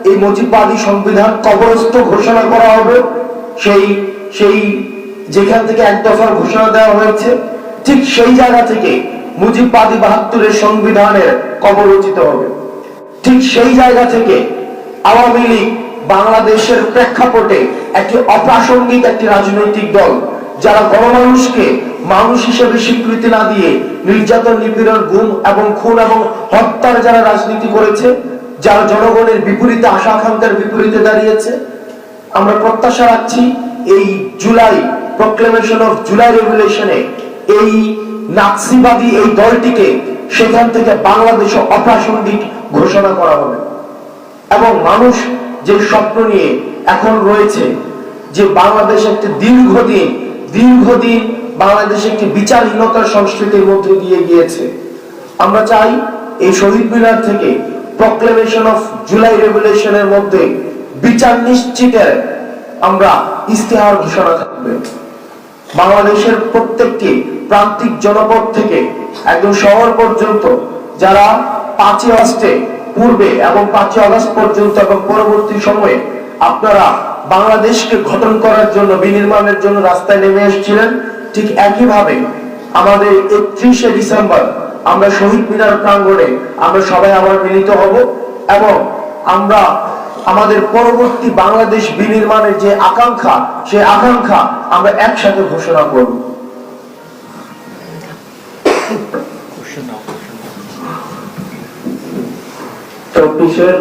এই মুজিববাদী সংবিধান কবরস্থ ঘোষণা করা হবে। সেই যেখান থেকে এক দফার ঘোষণা দেওয়া হয়েছে, ঠিক সেই জায়গা থেকে মুজিববাদী 72-এর সংবিধানের কবর রচিত হবে। ঠিক সেই জায়গা থেকে আওয়ামী লীগ বাংলাদেশের প্রেক্ষাপটে একটি অপ্রাসঙ্গিক একটি রাজনৈতিক দল, যারা গণমানুষকে মানুষ হিসেবে স্বীকৃতি না দিয়ে নির্যাতন, নিপীড়ন, গুম এবং খুন এবং হত্যার যারা রাজনীতি করেছে, যারা জনগণের বিপরীতে, আশা আকাঙ্ক্ষার বিপরীতে দাঁড়িয়েছে, আমরা প্রত্যাশা রাখছি এই জুলাই প্রক্লেমেশন অফ জুলাই রেভুলেশনে এই নাৎসিবাদী এই দলটিকে সেখান থেকে বাংলাদেশে অপ্রাসঙ্গিক ঘোষণা করা হবে এবং মানুষ যে স্বপ্ন নিয়ে এখন রয়েছে যে বাংলাদেশ একটি দীর্ঘদিন বাংলাদেশ একটি বিচারহীনতার সংস্কৃতির মধ্যে দিয়ে গিয়েছে। আমরা চাই এই শহীদ মিনার থেকে প্রক্লেমেশন অফ জুলাই রেভুলেশনের মধ্যে বিচার নিশ্চিতের আমরা ইস্তেহার ঘোষণা থাকবে। বাংলাদেশের প্রত্যেকটি প্রান্তিক জনপদ থেকে একদম শহর পর্যন্ত যারা 5ই আগস্টে পূর্বে এবং 5ই আগস্ট পর্যন্ত এবং পরবর্তী সময়ে আপনারা বাংলাদেশকে গঠন করার জন্য, বিনির্মাণের জন্য রাস্তায় নেমে এসেছিলেন, ঠিক একইভাবে আমাদের 31শে ডিসেম্বর আমরা শহীদ মিনার প্রাঙ্গণে আমরা সবাই আবার মিলিত হব এবং আমরা আমাদের পরবর্তী বাংলাদেশ বিনির্মাণের যে আকাঙ্ক্ষা, সেই আকাঙ্ক্ষা আমরা একসাথে ঘোষণা করব। চব্বিশের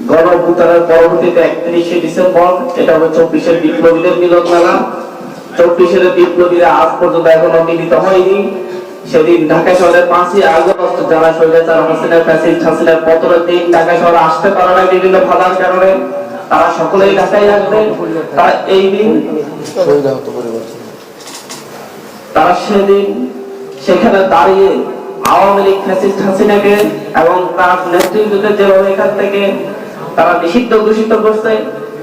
গণঅভ্যুত্থানের পরবর্তীতে 31শে ডিসেম্বর, এটা হলো 24-এর বিপ্লবীদের মিলন মেলা। 24-এর বিপ্লবীরা আজ পর্যন্ত এখনো মিলিত হয়নি। সেদিন ঢাকা শহরের 5ই আগস্ট যারা স্বৈরাচার হাসিনার ফ্যাসিস্ট হাসিনার পতনের দিন ঢাকা শহরে আসতে পারে না বিভিন্ন বাধার কারণে, তারা সকলেই ঢাকায় আসবে। তারা এই দিন, তারা সেদিন সেখানে দাঁড়িয়ে আওয়ামী লীগ ফ্যাসিস্ট হাসিনাকে এবং তার নেতৃত্বকে যেভাবে এখান থেকে তারা নিষিদ্ধ ঘোষিত করছে,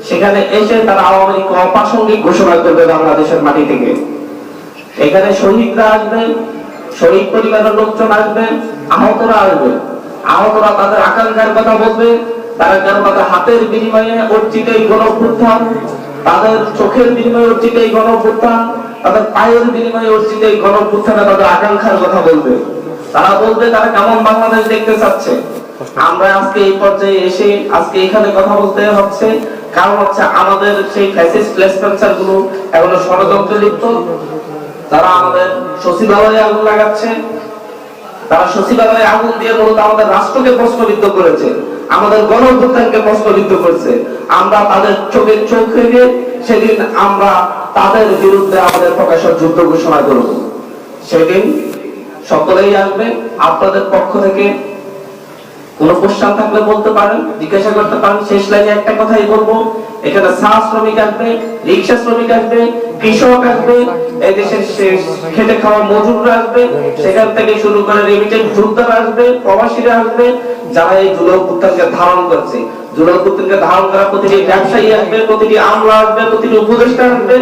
সেখানে এসে তারা আওয়ামী লীগকে অপ্রাসঙ্গিক ঘোষণা করবে বাংলাদেশের মাটি থেকে। এখানে শহীদরা আসবে, শহীদ পরিবারের লোকজন আসবে, আহতরা আসবে। আহতরা তাদের আকাঙ্ক্ষার কথা বলবে, তারা যেন তাদের হাতের বিনিময়ে অর্জিত এই গণঅভ্যুত্থান, তাদের চোখের বিনিময়ে অর্জিত এই গণঅভ্যুত্থান, তাদের পায়ের বিনিময়ে অর্জিত এই গণঅভ্যুত্থানে তাদের আকাঙ্ক্ষার কথা বলবে। তারা বলবে তারা কেমন বাংলাদেশ দেখতে চাচ্ছে। আমরা আজকে এই পর্যায়ে এসে আজকে এখানে কথা বলতে হচ্ছে, কারণ হচ্ছে আমাদের সেই ফ্যাসিস্ট প্লেসমেন্টার গুলো এখনো ষড়যন্ত্রে লিপ্ত। তারা আমাদের সচিবালয়ে আগুন লাগাচ্ছে, তারা সচিবালয়ে আগুন দিয়ে মূলত আমাদের রাষ্ট্রকে প্রশ্নবিদ্ধ করেছে, আমাদের গণঅভ্যুত্থানকে প্রশ্নবিদ্ধ করছে। আমরা তাদের চোখে চোখ রেখে সেদিন আমরা তাদের বিরুদ্ধে আমাদের প্রকাশ্য যুদ্ধ ঘোষণা করব। সেদিন সকলেই আসবে। আপনাদের পক্ষ থেকে কোন কোশ্চেন থাকলে বলতে পারেন, জিজ্ঞাসা করতে পারেন। শেষ লাইনে একটা কথাই বলবো, এখানে চা শ্রমিক আসবে, রিক্সা শ্রমিক আসবে, কৃষক আসবে, এই দেশের খেটে খাওয়া মজুররা আসবে, সেখান থেকে শুরু করে রেমিটেন্স যোদ্ধারা আসবে, প্রবাসীরা আসবে, যারা এই জুলাই অভ্যুত্থানকে ধারণ করছে। জুলাই অভ্যুত্থানকে ধারণ করা প্রতিটি ব্যবসায়ী আসবে, প্রতিটি আমলা আসবে, প্রতিটি উপদেষ্টা আসবে।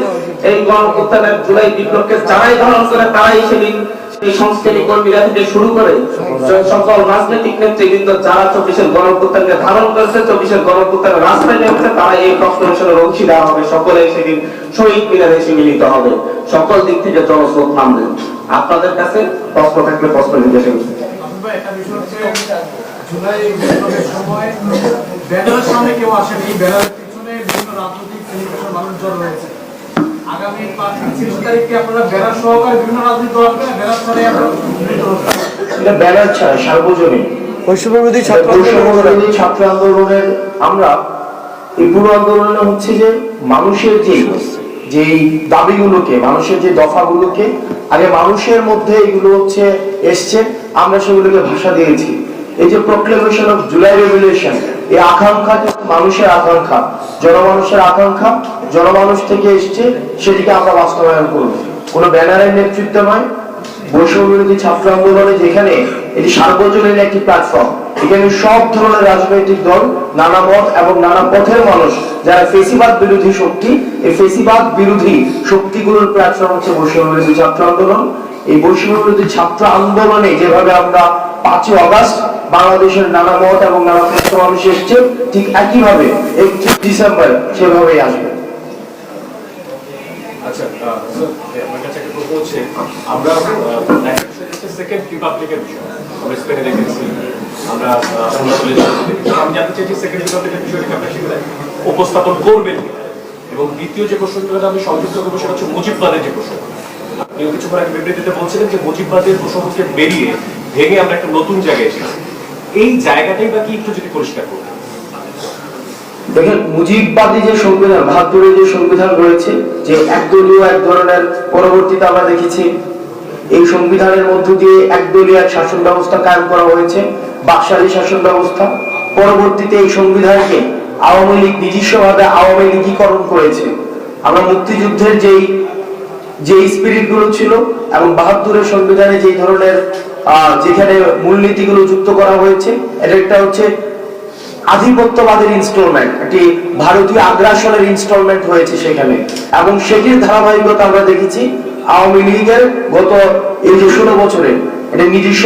এই গণঅভ্যুত্থানের জুলাই বিপ্লবকে যারাই ধারণ করে তারাই সেদিন এই সংস্কৃতি কর্মীরা থেকে শুরু করে সকল রাজনৈতিক নেতৃবৃন্দ যারা 24-এর গণঅভ্যুত্থানকে ধারণ করেছে, 24-এর গণঅভ্যুত্থানের রাস্তায় নেমেছে, তারা এই প্রক্লেমেশনের অংশীদার হবে। সকলে সেদিন শহীদ মিনারে এসে মিলিত হবে, সকল দিক থেকে জনস্রোত নামবে। আপনাদের কাছে প্রশ্ন থাকলে প্রশ্ন জিজ্ঞাসা করতে। জুলাই বিপ্লবের সময় ব্যানারের সামনে কেউ আসেনি, ব্যানারের পিছনে বিভিন্ন রাজনৈতিক শ্রেণীপেশার মানুষ জড়ো হয়েছে। আগামী 30 তারিখে আপনারা ব্যানার সহকারে বিভিন্ন রাজনৈতিক দল আসবে, ব্যানার ছাড়াই আপনারা এটা ব্যানার ছাড়া সার্বজনীন বৈষম্যবিরোধী ছাত্র আন্দোলনের আমরা এই পুরো আন্দোলনে হচ্ছে যে মানুষের যে দাবিগুলোকে, মানুষের যে দফাগুলোকে আগে মানুষের মধ্যে এগুলো হচ্ছে এসছে, আমরা সেগুলোকে ভাষা দিয়েছি। এই যে প্রক্লেমেশন অফ জুলাই রেভুলেশন, এই আকাঙ্ক্ষা মানুষের আকাঙ্ক্ষা, জনমানুষের আকাঙ্ক্ষা, জনমানুষ থেকে এসছে, সেটিকে আমরা বাস্তবায়ন করব। কোনো ব্যানারের নেতৃত্ব নয়। বৈষম্যবিরোধী ছাত্র আন্দোলনে যেখানে এটি সার্বজনীন একটি প্ল্যাটফর্ম, এখানে সব ধরনের রাজনৈতিক দল, নানা মত এবং নানা পথের মানুষ যারা ফেসিবাদ বিরোধী শক্তি, এই ফেসিবাদ বিরোধী শক্তিগুলোর প্ল্যাটফর্ম হচ্ছে বৈষম্যবিরোধী ছাত্র আন্দোলন। এই বৈষম্যবিরোধী ছাত্র আন্দোলনে যেভাবে আমরা 5ই আগস্ট বাংলাদেশের নানা মত এবং নানা পথের মানুষ এসছে, ঠিক একইভাবে 31 ডিসেম্বর সেভাবেই আসবে। আচ্ছা, আমার কাছে একটা প্রশ্ন হচ্ছে, আমরা সেকেন্ড রিপাবলিকের বিষয় আমরা স্পেনে দেখেছি, আমরা আমি জানতে চাইছি সেকেন্ড রিপাবলিকের বিষয়টাকে আপনারা সেখানে উপস্থাপন করবেন এবং দ্বিতীয় যে প্রশ্নটা আমি সংযুক্ত করবো সেটা হচ্ছে মুজিববাদের যে প্রশ্ন। কেউ কিছুক্ষণ আগে বিবৃতিতে বলছিলেন যে মুজিববাদের ঘোষণাকে বেরিয়ে ভেঙে আমরা একটা নতুন জায়গায় এসেছি, এই জায়গাটাই বা কি একটু যদি পরিষ্কার করতেন। দেখেন, মুজিববাদী যে সংবিধান, ৭২ যে সংবিধান রয়েছে, যে একদলীয় এক ধরনের, পরবর্তীতে আমরা দেখেছি এই সংবিধানের মধ্য দিয়ে একদলীয় এক শাসন ব্যবস্থা কায়েম করা হয়েছে, বাকশালী শাসন ব্যবস্থা। পরবর্তীতে এই সংবিধানকে আওয়ামী লীগ নিজস্বভাবে আওয়ামী লীগীকরণ করেছে। আমরা মুক্তিযুদ্ধের যে স্পিরিট গুলো ছিল এবং ৭২ সংবিধানে যে ধরনের যেখানে মূলনীতিগুলো যুক্ত করা হয়েছে, এটা একটা হচ্ছে আধিপত্যবাদের ইনস্টলমেন্ট, একটি ভারতীয় আগ্রাসনের ইনস্টলমেন্ট হয়েছে সেখানে, এবং সেটির ধারাবাহিকতা আমরা দেখেছি আওয়ামী লীগের গত এই যে 16 বছরে এটা নিজস্ব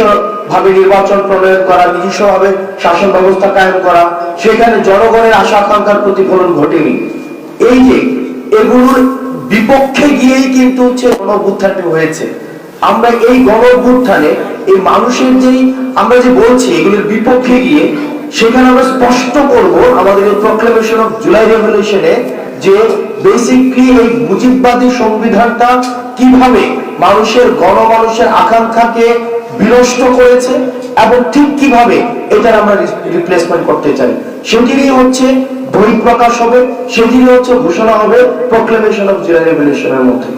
ভাবে নির্বাচন প্রণয়ন করা, নিজস্ব ভাবে শাসন ব্যবস্থা কায়েম করা, সেখানে জনগণের আশা আকাঙ্ক্ষার প্রতিফলন ঘটেনি। এই যে এগুলোর বিপক্ষে গিয়েই কিন্তু হচ্ছে গণ অভ্যুত্থানটি হয়েছে। আমরা এই গণ অভ্যুত্থানে এই মানুষের যেই আমরা যে বলছি এগুলোর বিপক্ষে গিয়ে সেখানে আমরা স্পষ্ট করব আমাদের এই প্রক্লেমেশন অফ জুলাই রেভলিউশনে যে বেসিক্যালি এই মুজিববাদী সংবিধানটা কিভাবে গণমানুষের আকাঙ্ক্ষাকে বিনষ্ট করেছে এবং ঠিক কিভাবে এটার আমরা রিপ্লেসমেন্ট করতে চাই, সেটিরই হচ্ছে বই প্রকাশ হবে, সেটিরই হচ্ছে ঘোষণা হবে প্রক্লেমেশন অফ জুলাই রেভলিউশনের মধ্যে।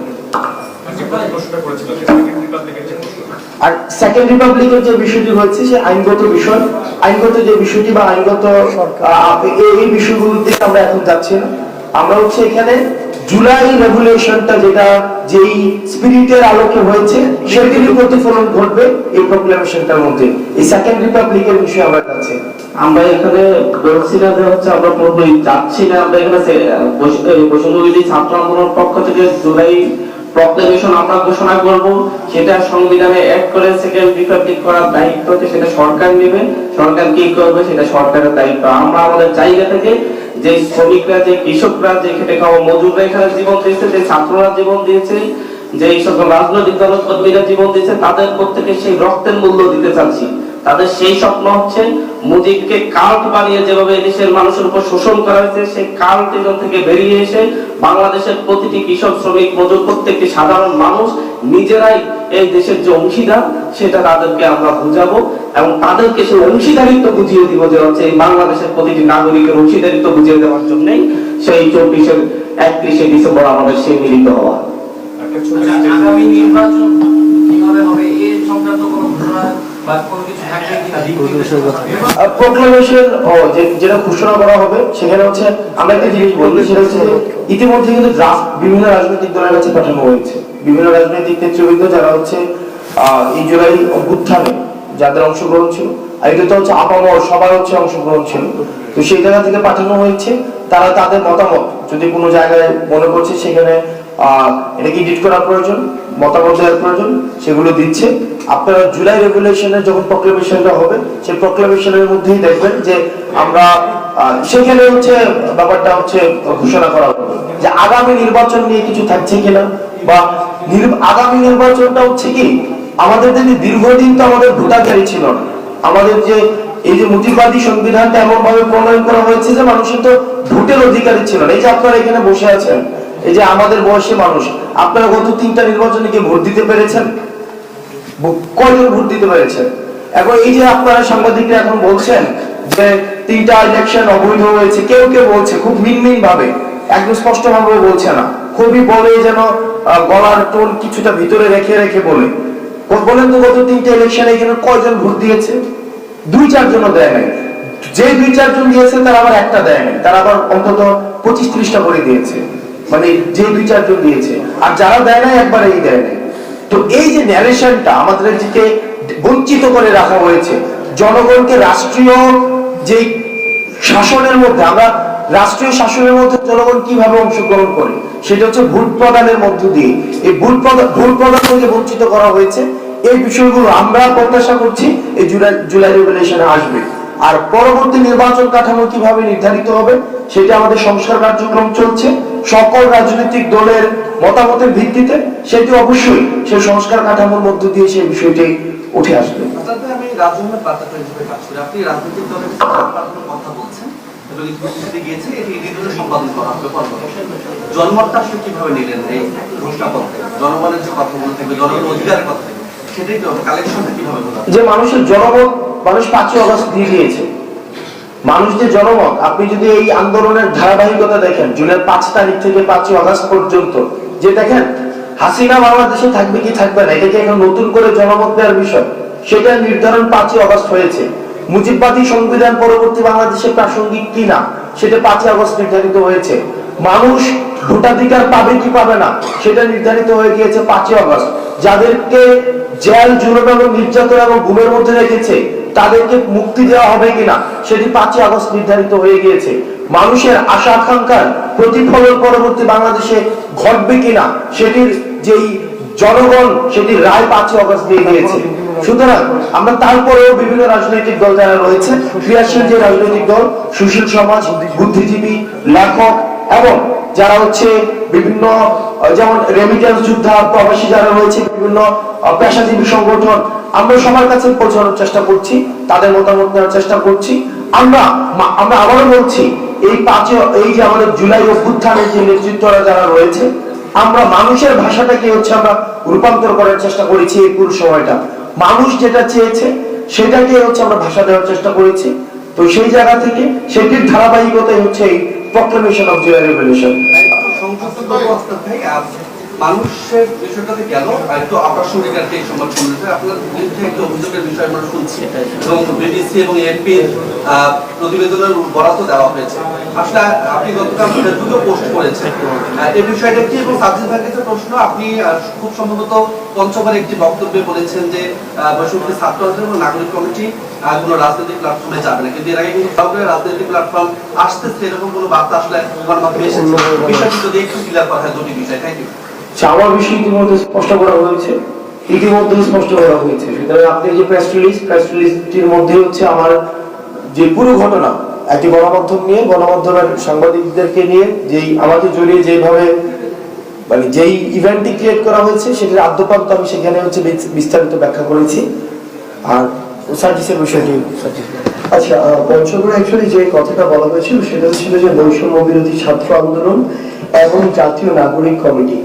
আর সেকেন্ড রিপাবলিকের যে বিষয়টি হচ্ছে সে আইনগত বিষয়, আইনগত যে বিষয়টি বা আইনগত এই বিষয়গুলোর দিকে আমরা এখন যাচ্ছি না। আমরা হচ্ছে এখানে জুলাই রেভলিউশনটা যেটা যেই স্পিরিটের আলোকে হয়েছে সেটিরই প্রতিফলন ঘটবে এই প্রক্লেমেশনটার মধ্যে। এই সেকেন্ড রিপাবলিকের বিষয়ে আমরা যাচ্ছি। আমরা এখানে বলছি না যে হচ্ছে আমরা পুরোপুরি যাচ্ছি না, আমরা এখানে বৈষম্যবিরোধী ছাত্র আন্দোলনের পক্ষ থেকে জুলাই প্রক্লেমেশন আমরা ঘোষণা করব, সেটা সংবিধানে অ্যাড করে সেকেন্ড রিপাবলিক করার দায়িত্ব সেটা সরকার নেবে। সরকার কি করবে সেটা সরকারের দায়িত্ব। আমরা আমাদের জায়গা থেকে যে শ্রমিকরা, যে কৃষকরা, যে খেটে খাওয়া মজুররা এখানে জীবন দিয়েছে, যে ছাত্ররা জীবন দিয়েছে, যে এই সকল রাজনৈতিক দলকর্মীরা জীবন দিয়েছে, তাদের প্রত্যেকে সেই রক্তের মূল্য দিতে চাচ্ছি। তাদের সেই স্বপ্ন হচ্ছে মুজিবকে কাল্ট বানিয়ে যেভাবে দেশের মানুষের উপর শোষণ করা হয়েছে, সেই কাল্টিজম থেকে বেরিয়ে এসে বাংলাদেশের প্রতিটি কৃষক, শ্রমিক, মজুর, প্রত্যেকটি সাধারণ মানুষ নিজেরাই এই দেশের যে অংশীদার সেটা তাদেরকে আমরা বুঝাবো এবং তাদেরকে সেই অংশীদারিত্ব বুঝিয়ে দিব যে হচ্ছে এই বাংলাদেশের প্রতিটি নাগরিকের অংশীদারিত্ব বুঝিয়ে দেওয়ার জন্যই সেই 31শে ডিসেম্বর আমাদের সেই মিলিত হওয়া। আগামী নির্বাচন কিভাবে হবে এই সংক্রান্ত কোনো ঘোষণা বা কোনো কিছু থাকবে কিনা? প্রক্লেমেশন যেটা ঘোষণা করা হবে সেখানে হচ্ছে আমরা একটা জিনিস বলবো, সেটা হচ্ছে ইতিমধ্যে কিন্তু ড্রাফট বিভিন্ন রাজনৈতিক দলের কাছে পাঠানো হয়েছে। বিভিন্ন রাজনৈতিক নেতৃবৃন্দ যারা হচ্ছে এই জুলাই অভ্যুত্থানে যাদের অংশগ্রহণ ছিল, আর এটা তো হচ্ছে আপামর সবার হচ্ছে অংশগ্রহণ ছিল, তো সেই জায়গা থেকে পাঠানো হয়েছে। তারা তাদের মতামত যদি কোনো জায়গায় মনে করছে সেখানে এটাকে এডিট করা প্রয়োজন, মতামত দেওয়ার প্রয়োজন, সেগুলো দিচ্ছে। আপনারা জুলাই রেভলিউশনের যখন প্রক্লেমেশনটা হবে সেই প্রক্লেমেশনের মধ্যেই দেখবেন যে আমরা সেখানে হচ্ছে ব্যাপারটা হচ্ছে ঘোষণা করা হবে যে আগামী নির্বাচন নিয়ে কিছু থাকছে কিনা, বা আগামী নির্বাচনটা হচ্ছে কি আমাদের যদি দীর্ঘদিন তো আমাদের ভোটাধিকারী ছিল না। আমাদের যে এই যে মুজিববাদী সংবিধানটা এমন ভাবে প্রণয়ন করা হয়েছে যে মানুষের তো ভোটের অধিকারী ছিল না। এই যে আপনারা এখানে বসে আছেন, এই যে আমাদের বয়সী মানুষ, আপনারা গত 3টা নির্বাচনে কি ভোট দিতে পেরেছেন? কয়জন ভোট দিতে পেরেছেন? এখন এই যে আপনারা সাংবাদিকরা এখন বলছেন যে 3টা ইলেকশন অবৈধ হয়েছে, কেউ কেউ বলছে খুব মিনমিন ভাবে, একদম স্পষ্ট ভাবে বলছে না, খুবই বলে যেন গলার টোন কিছুটা ভিতরে রেখে রেখে বলে। বলেন তো গত 3টা ইলেকশনে এখানে কয়জন ভোট দিয়েছে? 2-4 জনও দেয় নাই। যে 2-4 জন দিয়েছে তারা আবার একটা দেয় নাই, তারা আবার অন্তত 25-30টা করে দিয়েছে, মানে যে 2-4 জন দিয়েছে। আর যারা দেয় নাই একবারেই দেয় নাই। তো এই যে ন্যারেশনটা আমাদেরকে বঞ্চিত করে রাখা হয়েছে, জনগণকে রাষ্ট্রীয় যে শাসনের মধ্যে, আমরা রাষ্ট্রীয় শাসনের মধ্যে জনগণ কিভাবে অংশগ্রহণ করে সেটা হচ্ছে ভোট প্রদানের মধ্য দিয়ে। এই ভোট প্রদান থেকে বঞ্চিত করা হয়েছে। এই বিষয়গুলো আমরা প্রত্যাশা করছি এই জুলাই রেভলিউশনে আসবে। আর পরবর্তী নির্বাচন কাঠামো কিভাবে নির্ধারিত হবে সেটা আমাদের সংস্কার কার্যক্রম চলছে সকল রাজনৈতিক দলের মতামতের ভিত্তিতে। সেটি অবশ্যই সেই সংস্কার কাঠামোর মধ্য দিয়ে সেই বিষয়টি উঠে আসবে। আমি রাজনীতির পাতাটা হিসেবে কাজ করি, আপনি রাজনৈতিক দলের কথা বলছেন, গিয়েছে এটি সম্পাদন করা হবে। জনমতটা আসলে কিভাবে নিলেন এই ঘোষণাপত্রে? জনগণের যে কথাগুলো থাকবে, জনগণের অধিকারের কথা থাকবে, সেটাই তো কালেকশনটা কিভাবে হলো? যে মানুষের জনমত, মানুষ 5ই অগস্ট দিয়ে দিয়েছে। মানুষ যে জনমত, আপনি যদি এই আন্দোলনের ধারাবাহিকতা দেখেন, জুনের 5 তারিখ থেকে 5ই অগস্ট পর্যন্ত যে দেখেন হাসিনা বাংলাদেশে থাকবে কি থাকবে না, এটাকে এখন নতুন করে জনমত দেওয়ার বিষয়, সেটা নির্ধারণ 5ই অগস্ট হয়েছে। মুজিববাদী সংবিধান পরবর্তী বাংলাদেশে প্রাসঙ্গিক কিনা সেটা 5ই অগস্ট নির্ধারিত হয়েছে। মানুষ ভোটাধিকার পাবে কি পাবে না সেটা নির্ধারিত হয়ে গিয়েছে 5ই অগস্ট। যাদেরকে জেল, জুলুম, নির্যাতন এবং গুমের মধ্যে রেখেছে তাদেরকে মুক্তি দেওয়া হবে কিনা সেটি 5ই আগস্ট নির্ধারিত হয়ে গিয়েছে। মানুষের আশা আকাঙ্ক্ষার প্রতিফলন পরবর্তী বাংলাদেশে ঘটবে কিনা সেটির যেই জনগণ সেটির রায় 5ই আগস্ট দিয়ে দিয়েছে। সুতরাং আমরা তারপরেও বিভিন্ন রাজনৈতিক দল যারা রয়েছে, ক্রিয়াশীল যে রাজনৈতিক দল, সুশীল সমাজ, বুদ্ধিজীবী, লেখক এবং যারা হচ্ছে বিভিন্ন যেমন রেমিটেন্স যোদ্ধা, প্রবাসী যারা রয়েছে, বিভিন্ন পেশাজীবী সংগঠন, আমরা সবার কাছে পৌঁছানোর চেষ্টা করছি, তাদের মতামত নেওয়ার চেষ্টা করছি। আমরা আবারও বলছি, এই যে আমাদের জুলাই অভ্যুত্থানের যে নেতৃত্বরা যারা রয়েছে, আমরা মানুষের ভাষাটাকে হচ্ছে আমরা রূপান্তর করার চেষ্টা করেছি। এই পুরো সময়টা মানুষ যেটা চেয়েছে সেটাকে হচ্ছে আমরা ভাষা দেওয়ার চেষ্টা করেছি। তো সেই জায়গা থেকে সেটির ধারাবাহিকতাই হচ্ছে এই প্রক্লেমেশন অফ জুলাই রেভলিউশন। মানুষের বিষয়টাতে গেল একটু আবাসনিক আর এই সংবাদ শুনতে আপনার বিরুদ্ধে একটা অভিযোগের বিষয় আমরা শুনছি এবং বিবিসি এবং এনপির প্রতিবেদনের বরাদ্দ দেওয়া হয়েছে। আসলে আপনি গতকাল ফেসবুকে পোস্ট করেছেন এই বিষয়টা কি, এবং সাবজেক্ট ভাইয়ের প্রশ্ন, আপনি খুব সম্ভবত পঞ্চবার একটি বক্তব্যে বলেছেন যে বৈষম্য ছাত্র আন্দোলন এবং নাগরিক কমিটি কোনো রাজনৈতিক প্ল্যাটফর্মে যাবে না, কিন্তু এর আগে কিন্তু সরকারের রাজনৈতিক প্ল্যাটফর্ম আসতেছে এরকম কোনো বার্তা আসলে গণমাধ্যমে এসেছে। বিষয়টি যদি একটু ক্লিয়ার করা হয়, দুটি বিষয়। Thank you. আমার বিষয় ইতিমধ্যে স্পষ্ট করা হয়েছে, সুতরাং আপনি যে প্রেস রিলিজটির মধ্যে হচ্ছে আমার যে পুরো ঘটনা, একটি গণমাধ্যম নিয়ে, গণমাধ্যমের সাংবাদিকদেরকে নিয়ে যেই আমাকে জড়িয়ে যেভাবে মানে যেই ইভেন্টটি ক্রিয়েট করা হয়েছে সেটার আদ্যপান্ত আমি সেখানে হচ্ছে বিস্তারিত ব্যাখ্যা করেছি। আর সার্জিসের বিষয়টি আচ্ছা, পঞ্চগড়ে অ্যাকচুয়ালি যে কথাটা বলা হয়েছিল সেটা ছিল যে বৈষম্য বিরোধী ছাত্র আন্দোলন এবং জাতীয় নাগরিক কমিটি,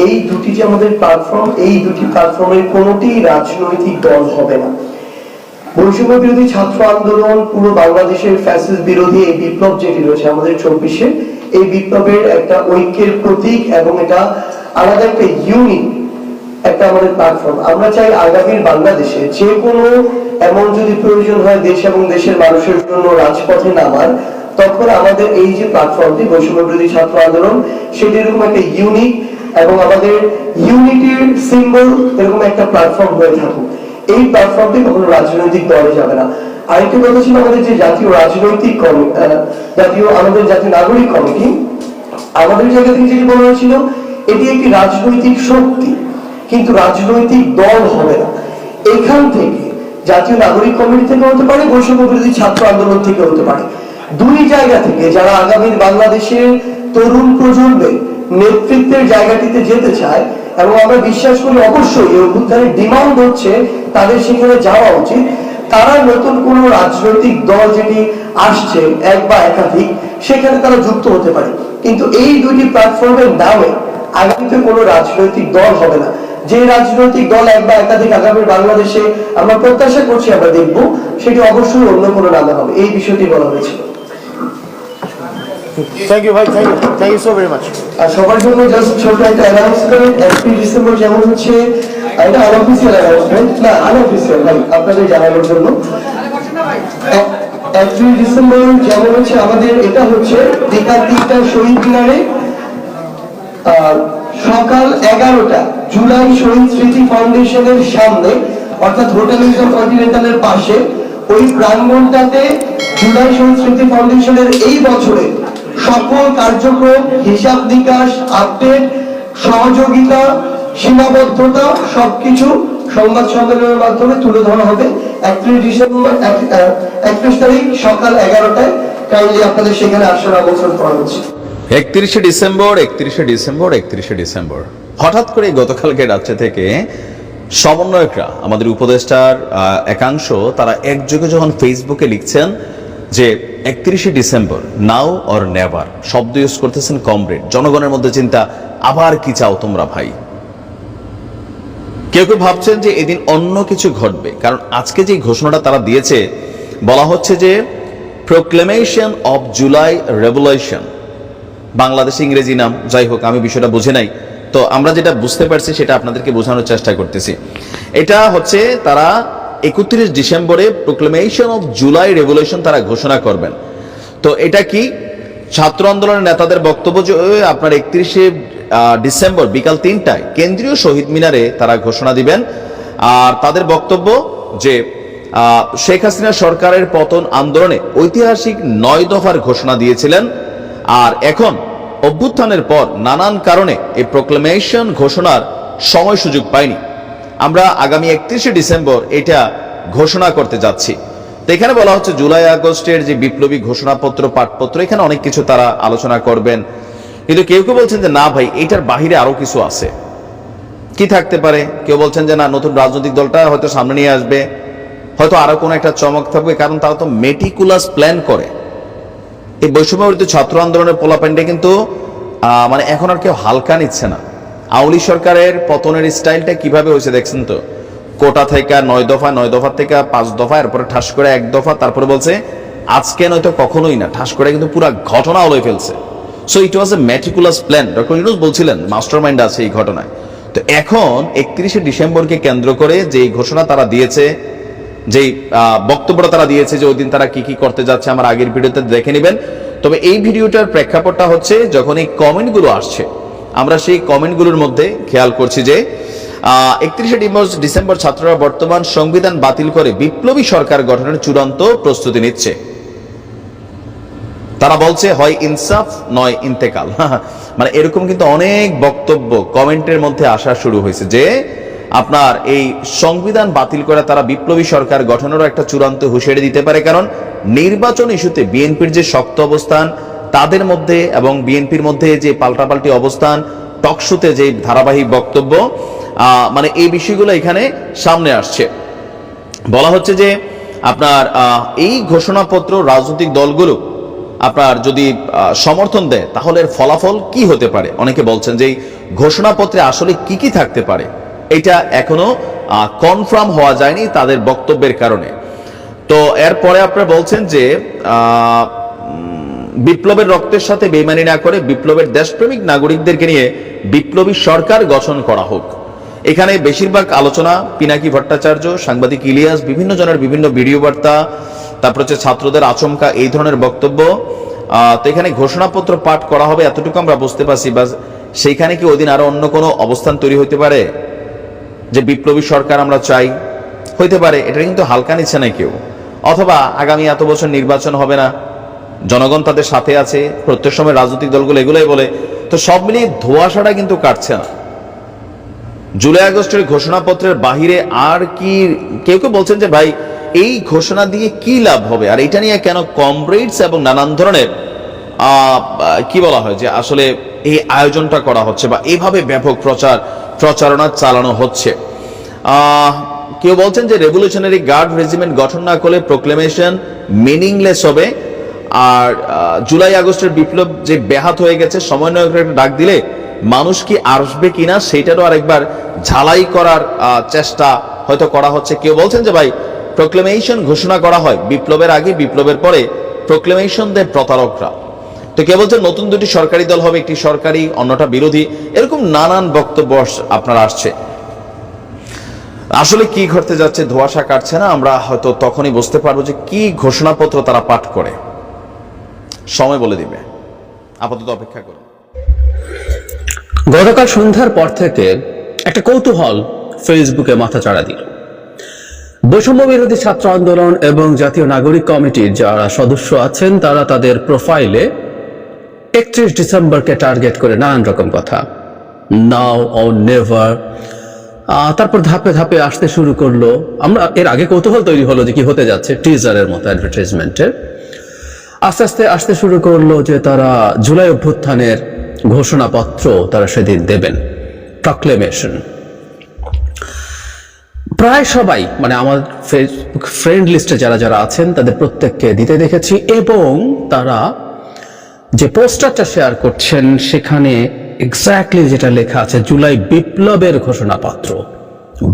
এই দুটি যে আমাদের প্ল্যাটফর্ম, এই দুটি প্ল্যাটফর্মের কোনোটি রাজনৈতিক দল হবে না। বৈষম্য বিরোধী ছাত্র আন্দোলন পুরো বাংলাদেশের ফ্যাসিস্ট বিরোধী এই বিপ্লব যেটি রয়েছে আমাদের 24-এ, এই বিপ্লবের একটা ঐক্যের প্রতীক এবং এটা আলাদা একটা ইউনিক একটা আমাদের প্ল্যাটফর্ম। আমরা চাই আগামীর বাংলাদেশে যে কোনো এমন যদি প্রয়োজন হয় দেশ এবং দেশের মানুষের জন্য রাজপথে নামার, তখন আমাদের এই যে প্ল্যাটফর্মটি বৈষম্য বিরোধী ছাত্র আন্দোলন সেটি এরকম একটা ইউনিক এবং আমাদের ইউনিটির সিম্বল এরকম একটা প্ল্যাটফর্ম হয়ে থাকুক। এই প্ল্যাটফর্মটি কখনো রাজনৈতিক দলে যাবে না। আরেকটি কথা ছিল আমাদের যে জাতীয় রাজনৈতিক আমাদের জাতীয় নাগরিক কমিটি, আমাদের জায়গা থেকে যেটি বলা হয়েছিল এটি একটি রাজনৈতিক শক্তি, কিন্তু রাজনৈতিক দল হবে না। এখান থেকে জাতীয় নাগরিক কমিটি থেকে হতে পারে, বৈষম্য বিরোধী ছাত্র আন্দোলন থেকে হতে পারে, দুই জায়গা থেকে যারা আগামীর বাংলাদেশের তরুণ প্রজন্মের নেতৃত্বের জায়গাটিতে যেতে চায়, এবং আমরা বিশ্বাস করি অবশ্যই এই অভ্যুত্থানের ডিমান্ড হচ্ছে তাদের সেখানে যাওয়া উচিত। তারা নতুন কোন রাজনৈতিক দল যেটি আসছে এক বা একাধিক, সেখানে তারা যুক্ত হতে পারে, কিন্তু এই দুটি প্ল্যাটফর্মের নামে আগামীতে কোনো রাজনৈতিক দল হবে না। যে রাজনৈতিক দল এক বা একাধিক আগামীর বাংলাদেশে আমরা প্রত্যাশা করছি আমরা দেখব, সেটি অবশ্যই অন্য কোনো নামে হবে, এই বিষয়টি বলা হয়েছিল। থ্যাংক ইউ ভাই, thank you so very much. আর সবার জন্য জাস্ট ছোট একটা অ্যানাউন্সমেন্ট, 1 ডিসেম্বর যেমন হচ্ছে এটা আনঅফিসিয়াল অ্যানাউন্সমেন্ট, না আনঅফিসিয়াল ভাই আপনাদের জানানোর জন্য, 1 ডিসেম্বর যেমন হচ্ছে আমাদের এটা হচ্ছে বিকাল 3টায় শহীদ মিনারে, সকাল 11টা জুলাই শহীদ স্মৃতি ফাউন্ডেশনের সামনে, অর্থাৎ হোটেল ইন্টারকন্টিনেন্টালের পাশে ওই প্রাঙ্গণটাতে জুলাই শহীদ স্মৃতি ফাউন্ডেশনের এই বছরে সকল কার্যক্রম, হিসাব নিকাশ, আপডেট, সহযোগিতা, সীমাবদ্ধতা সবকিছু সংবাদ সম্মেলনের মাধ্যমে তুলে ধরা হবে 31 তারিখ সকাল 11টায়। কাইন্ডলি আপনাদের সেখানে আসার আমন্ত্রণ করা হচ্ছে। 31শে ডিসেম্বর হঠাৎ করে গতকালকে রাত্রে থেকে সমন্বয়করা, আমাদের উপদেষ্টার একাংশ, তারা একযোগে যখন ফেসবুকে লিখছেন যে 31শে ডিসেম্বর নাও অর নেভার শব্দ ইউজ করতেছেন কমরেড। জনগণের মধ্যে চিন্তা, আবার কি চাও তোমরা ভাই? কেউ কেউ ভাবছেন যে এদিন অন্য কিছু ঘটবে, কারণ আজকে যে ঘোষণাটা তারা দিয়েছে, বলা হচ্ছে যে প্রোক্লেমেশন অফ জুলাই রেভলিউশন, বাংলাদেশে ইংরেজি নাম, যাই হোক আমি বিষয়টা বুঝে নাই, তো আমরা যেটা বুঝতে পারছি সেটা আপনাদেরকে বোঝানোর চেষ্টা করতেছি। এটা হচ্ছে তারা 31 ডিসেম্বরে প্রোক্লেমেশন অফ জুলাই রেভলিউশন তারা ঘোষণা করবেন। তো এটা কি? ছাত্র আন্দোলনের নেতাদের বক্তব্য যে আপনার 31শে ডিসেম্বর বিকাল 3টায় কেন্দ্রীয় শহীদ মিনারে তারা ঘোষণা দিবেন। আর তাদের বক্তব্য যে শেখ হাসিনা সরকারের পতন আন্দোলনে ঐতিহাসিক 9 দফার ঘোষণা দিয়েছিলেন, আর এখন অভ্যুত্থানের পর নানান কারণে এই প্রোক্লেমেশন ঘোষণার সময় সুযোগ পাইনি, আমরা আগামী 31শে ডিসেম্বর এটা ঘোষণা করতে যাচ্ছি। তো এখানে বলা হচ্ছে জুলাই আগস্টের যে বিপ্লবী ঘোষণাপত্র পাঠপত্র, এখানে অনেক কিছু তারা আলোচনা করবেন, কিন্তু কেউ কেউ বলছেন যে না ভাই, এটার বাহিরে আরো কিছু আছে। কি থাকতে পারে? কেউ বলছেন যে না, নতুন রাজনৈতিক দলটা হয়তো সামনে নিয়ে আসবে, হয়তো আরো কোনো একটা চমক থাকবে, কারণ তারা তো মেটিকুলাস প্ল্যান করে। এই বৈষম্যবিরোধী ছাত্র আন্দোলনের পোলাপাইনটা কিন্তু মানে এখন আর কেউ হালকা নিচ্ছে না। আওয়ামী সরকারের পতনের স্টাইলটা কিভাবে হয়েছে দেখছেন তো, কোটা থেকে 9 দফা, 9 দফা থেকে 5 দফা, এরপরে ঠাস করে 1 দফা, তারপরে বলছে আজকে নয়তো কখনোই না, ঠাস করে কিন্তু পুরো ঘটনা হয়ে ফেলছে। So it was A meticulous plan. Doctor Yunus বলছিলেন মাস্টার মাইন্ড আছে এই ঘটনায়। তো এখন 31শে ডিসেম্বরকে কেন্দ্র করে যে ঘোষণা তারা দিয়েছে, যেই বক্তব্যটা তারা দিয়েছে যে ওই দিন তারা কি কি করতে যাচ্ছে, আমার আগের ভিডিওতে দেখে নেবেন। তবে এই ভিডিওটার প্রেক্ষাপটটা হচ্ছে যখন এই কমেন্টগুলো আসছে, আমরা সেই কমেন্টগুলোর মধ্যে খেয়াল করছি যে 31শে ডিসেম্বর ছাত্ররা বর্তমান সংবিধান বাতিল করে বিপ্লবী সরকার গঠনের চূড়ান্ত প্রস্তুতি নিচ্ছে। তারা বলছে হয় ইনসাফ নয় ইন্তেকাল। মানে এরকম কিন্তু অনেক বক্তব্য কমেন্টের মধ্যে আসা শুরু হয়েছে যে আপনার এই সংবিধান বাতিল করে তারা বিপ্লবী সরকার গঠনেরও একটা চূড়ান্ত হুঁশিয়ারি দিতে পারে। কারণ নির্বাচন ইস্যুতে বিএনপির যে শক্ত অবস্থান তাদের মধ্যে এবং বিএনপির মধ্যে যে পাল্টাপাল্টি অবস্থান, টকশোতে যে ধারাবাহিক বক্তব্য, মানে এই বিষয়গুলো এখানে সামনে আসছে। বলা হচ্ছে যে আপনার এই ঘোষণাপত্র রাজনৈতিক দলগুলো আপনার যদি সমর্থন দেয় তাহলে এর ফলাফল কি হতে পারে। অনেকে বলছেন যে এই ঘোষণাপত্রে আসলে কি কি থাকতে পারে, এটা এখনো কনফার্ম হওয়া যায়নি তাদের বক্তব্যের কারণে। তো এরপরে আপনারা বলছেন যে বিপ্লবের রক্তের সাথে বেইমানি না করে বিপ্লবের দেশপ্রেমিক নাগরিকদেরকে নিয়ে বিপ্লবী সরকার গঠন করা হোক। এখানে বেশিরভাগ আলোচনা পিনাকি ভট্টাচার্য, সাংবাদিক ইলিয়াস, বিভিন্ন জনের বিভিন্ন ভিডিও বার্তা, তারপর হচ্ছে ছাত্রদের আচমকা এই ধরনের বক্তব্য। তো এখানে ঘোষণাপত্র পাঠ করা হবে এতটুকু আমরা বুঝতে পারছি। বা সেইখানে কি ওই দিন আরো অন্য কোনো অবস্থান তৈরি হতে পারে যে বিপ্লবী সরকার আমরা চাই, হইতে পারে, এটা কিন্তু হালকা নিচ্ছে না কেউ। অথবা আগামী এত বছর নির্বাচন হবে না, জনগণ তাদের সাথে আছে, প্রত্যেক সময় রাজনৈতিক দলগুলো এগুলোই বলে। তো সব মিলিয়ে ধোঁয়াশাটা কিন্তু কাটছে না। জুলাই আগস্টের ঘোষণাপত্রের বাহিরে আর কি, কেউ কেউ বলছেন যে ভাই এই ঘোষণা দিয়ে কি লাভ হবে, আর এটা নিয়ে কেন কমরেডস এবং নানান ধরনের কি বলা হয় যে আসলে এই আয়োজনটা করা হচ্ছে বা এইভাবে ব্যাপক প্রচারণা চালানো হচ্ছে। কেউ বলছেন যে রেভলিউশনারি গার্ড রেজিমেন্ট গঠন না করলে প্রোক্লেমেশন মিনিংলেস হবে। আর জুলাই আগস্টের বিপ্লব যে ব্যাহত হয়ে গেছে, সমন্বয়কের একটা ডাক দিলে মানুষ কি আসবে কিনা সেইটারও আরেকবার ঝালাই করার চেষ্টা হয়তো করা হচ্ছে। কেউ বলছেন যে ভাই প্রোক্লেমেশন ঘোষণা করা হয় বিপ্লবের আগে, বিপ্লবের পরে প্রোক্লেমেশন দেয় প্রতারকরা। তো কেউ বলছেন নতুন দুটি সরকারি দল হবে, একটি সরকারি অন্যটা বিরোধী, এরকম নানান বক্তব্য আপনার আসছে। আসলে কি ঘটতে যাচ্ছে ধোঁয়াশা কাটছে না। আমরা হয়তো তখনই বুঝতে পারবো যে কি ঘোষণাপত্র তারা পাঠ করে, সময় বলে দিবে। আপাতত অপেক্ষা করুন। গতকাল সন্ধ্যার পর থেকে একটা কৌতূহল ফেসবুকে মাথা চাড়া দিল। বৈষম্য বিরোধী ছাত্র আন্দোলন এবং জাতীয় নাগরিক কমিটির যারা সদস্য আছেন তারা তাদের প্রোফাইলে 31 ডিসেম্বরকে টার্গেট করে নানান রকম কথা, নাও অর নেভার, তারপর ধাপে ধাপে আসতে শুরু করলো। আমরা এর আগে কৌতূহল তৈরি হলো যে কি হতে যাচ্ছে, টিজারের মতো অ্যাডভার্টাইজমেন্টের। আস্তে আস্তে আসতে শুরু করলো যে তারা জুলাই অভ্যুত্থানের ঘোষণাপত্র তারা সেদিন দেবেন, প্রক্লেমেশন। প্রায় সবাই মানে আমার ফেসবুক ফ্রেন্ড লিস্টে যারা যারা আছেন তাদের প্রত্যেককে দিতে দেখেছি, এবং তারা যে পোস্টারটা শেয়ার করছেন সেখানে এক্স্যাক্টলি যেটা লেখা আছে জুলাই বিপ্লবের ঘোষণাপত্র,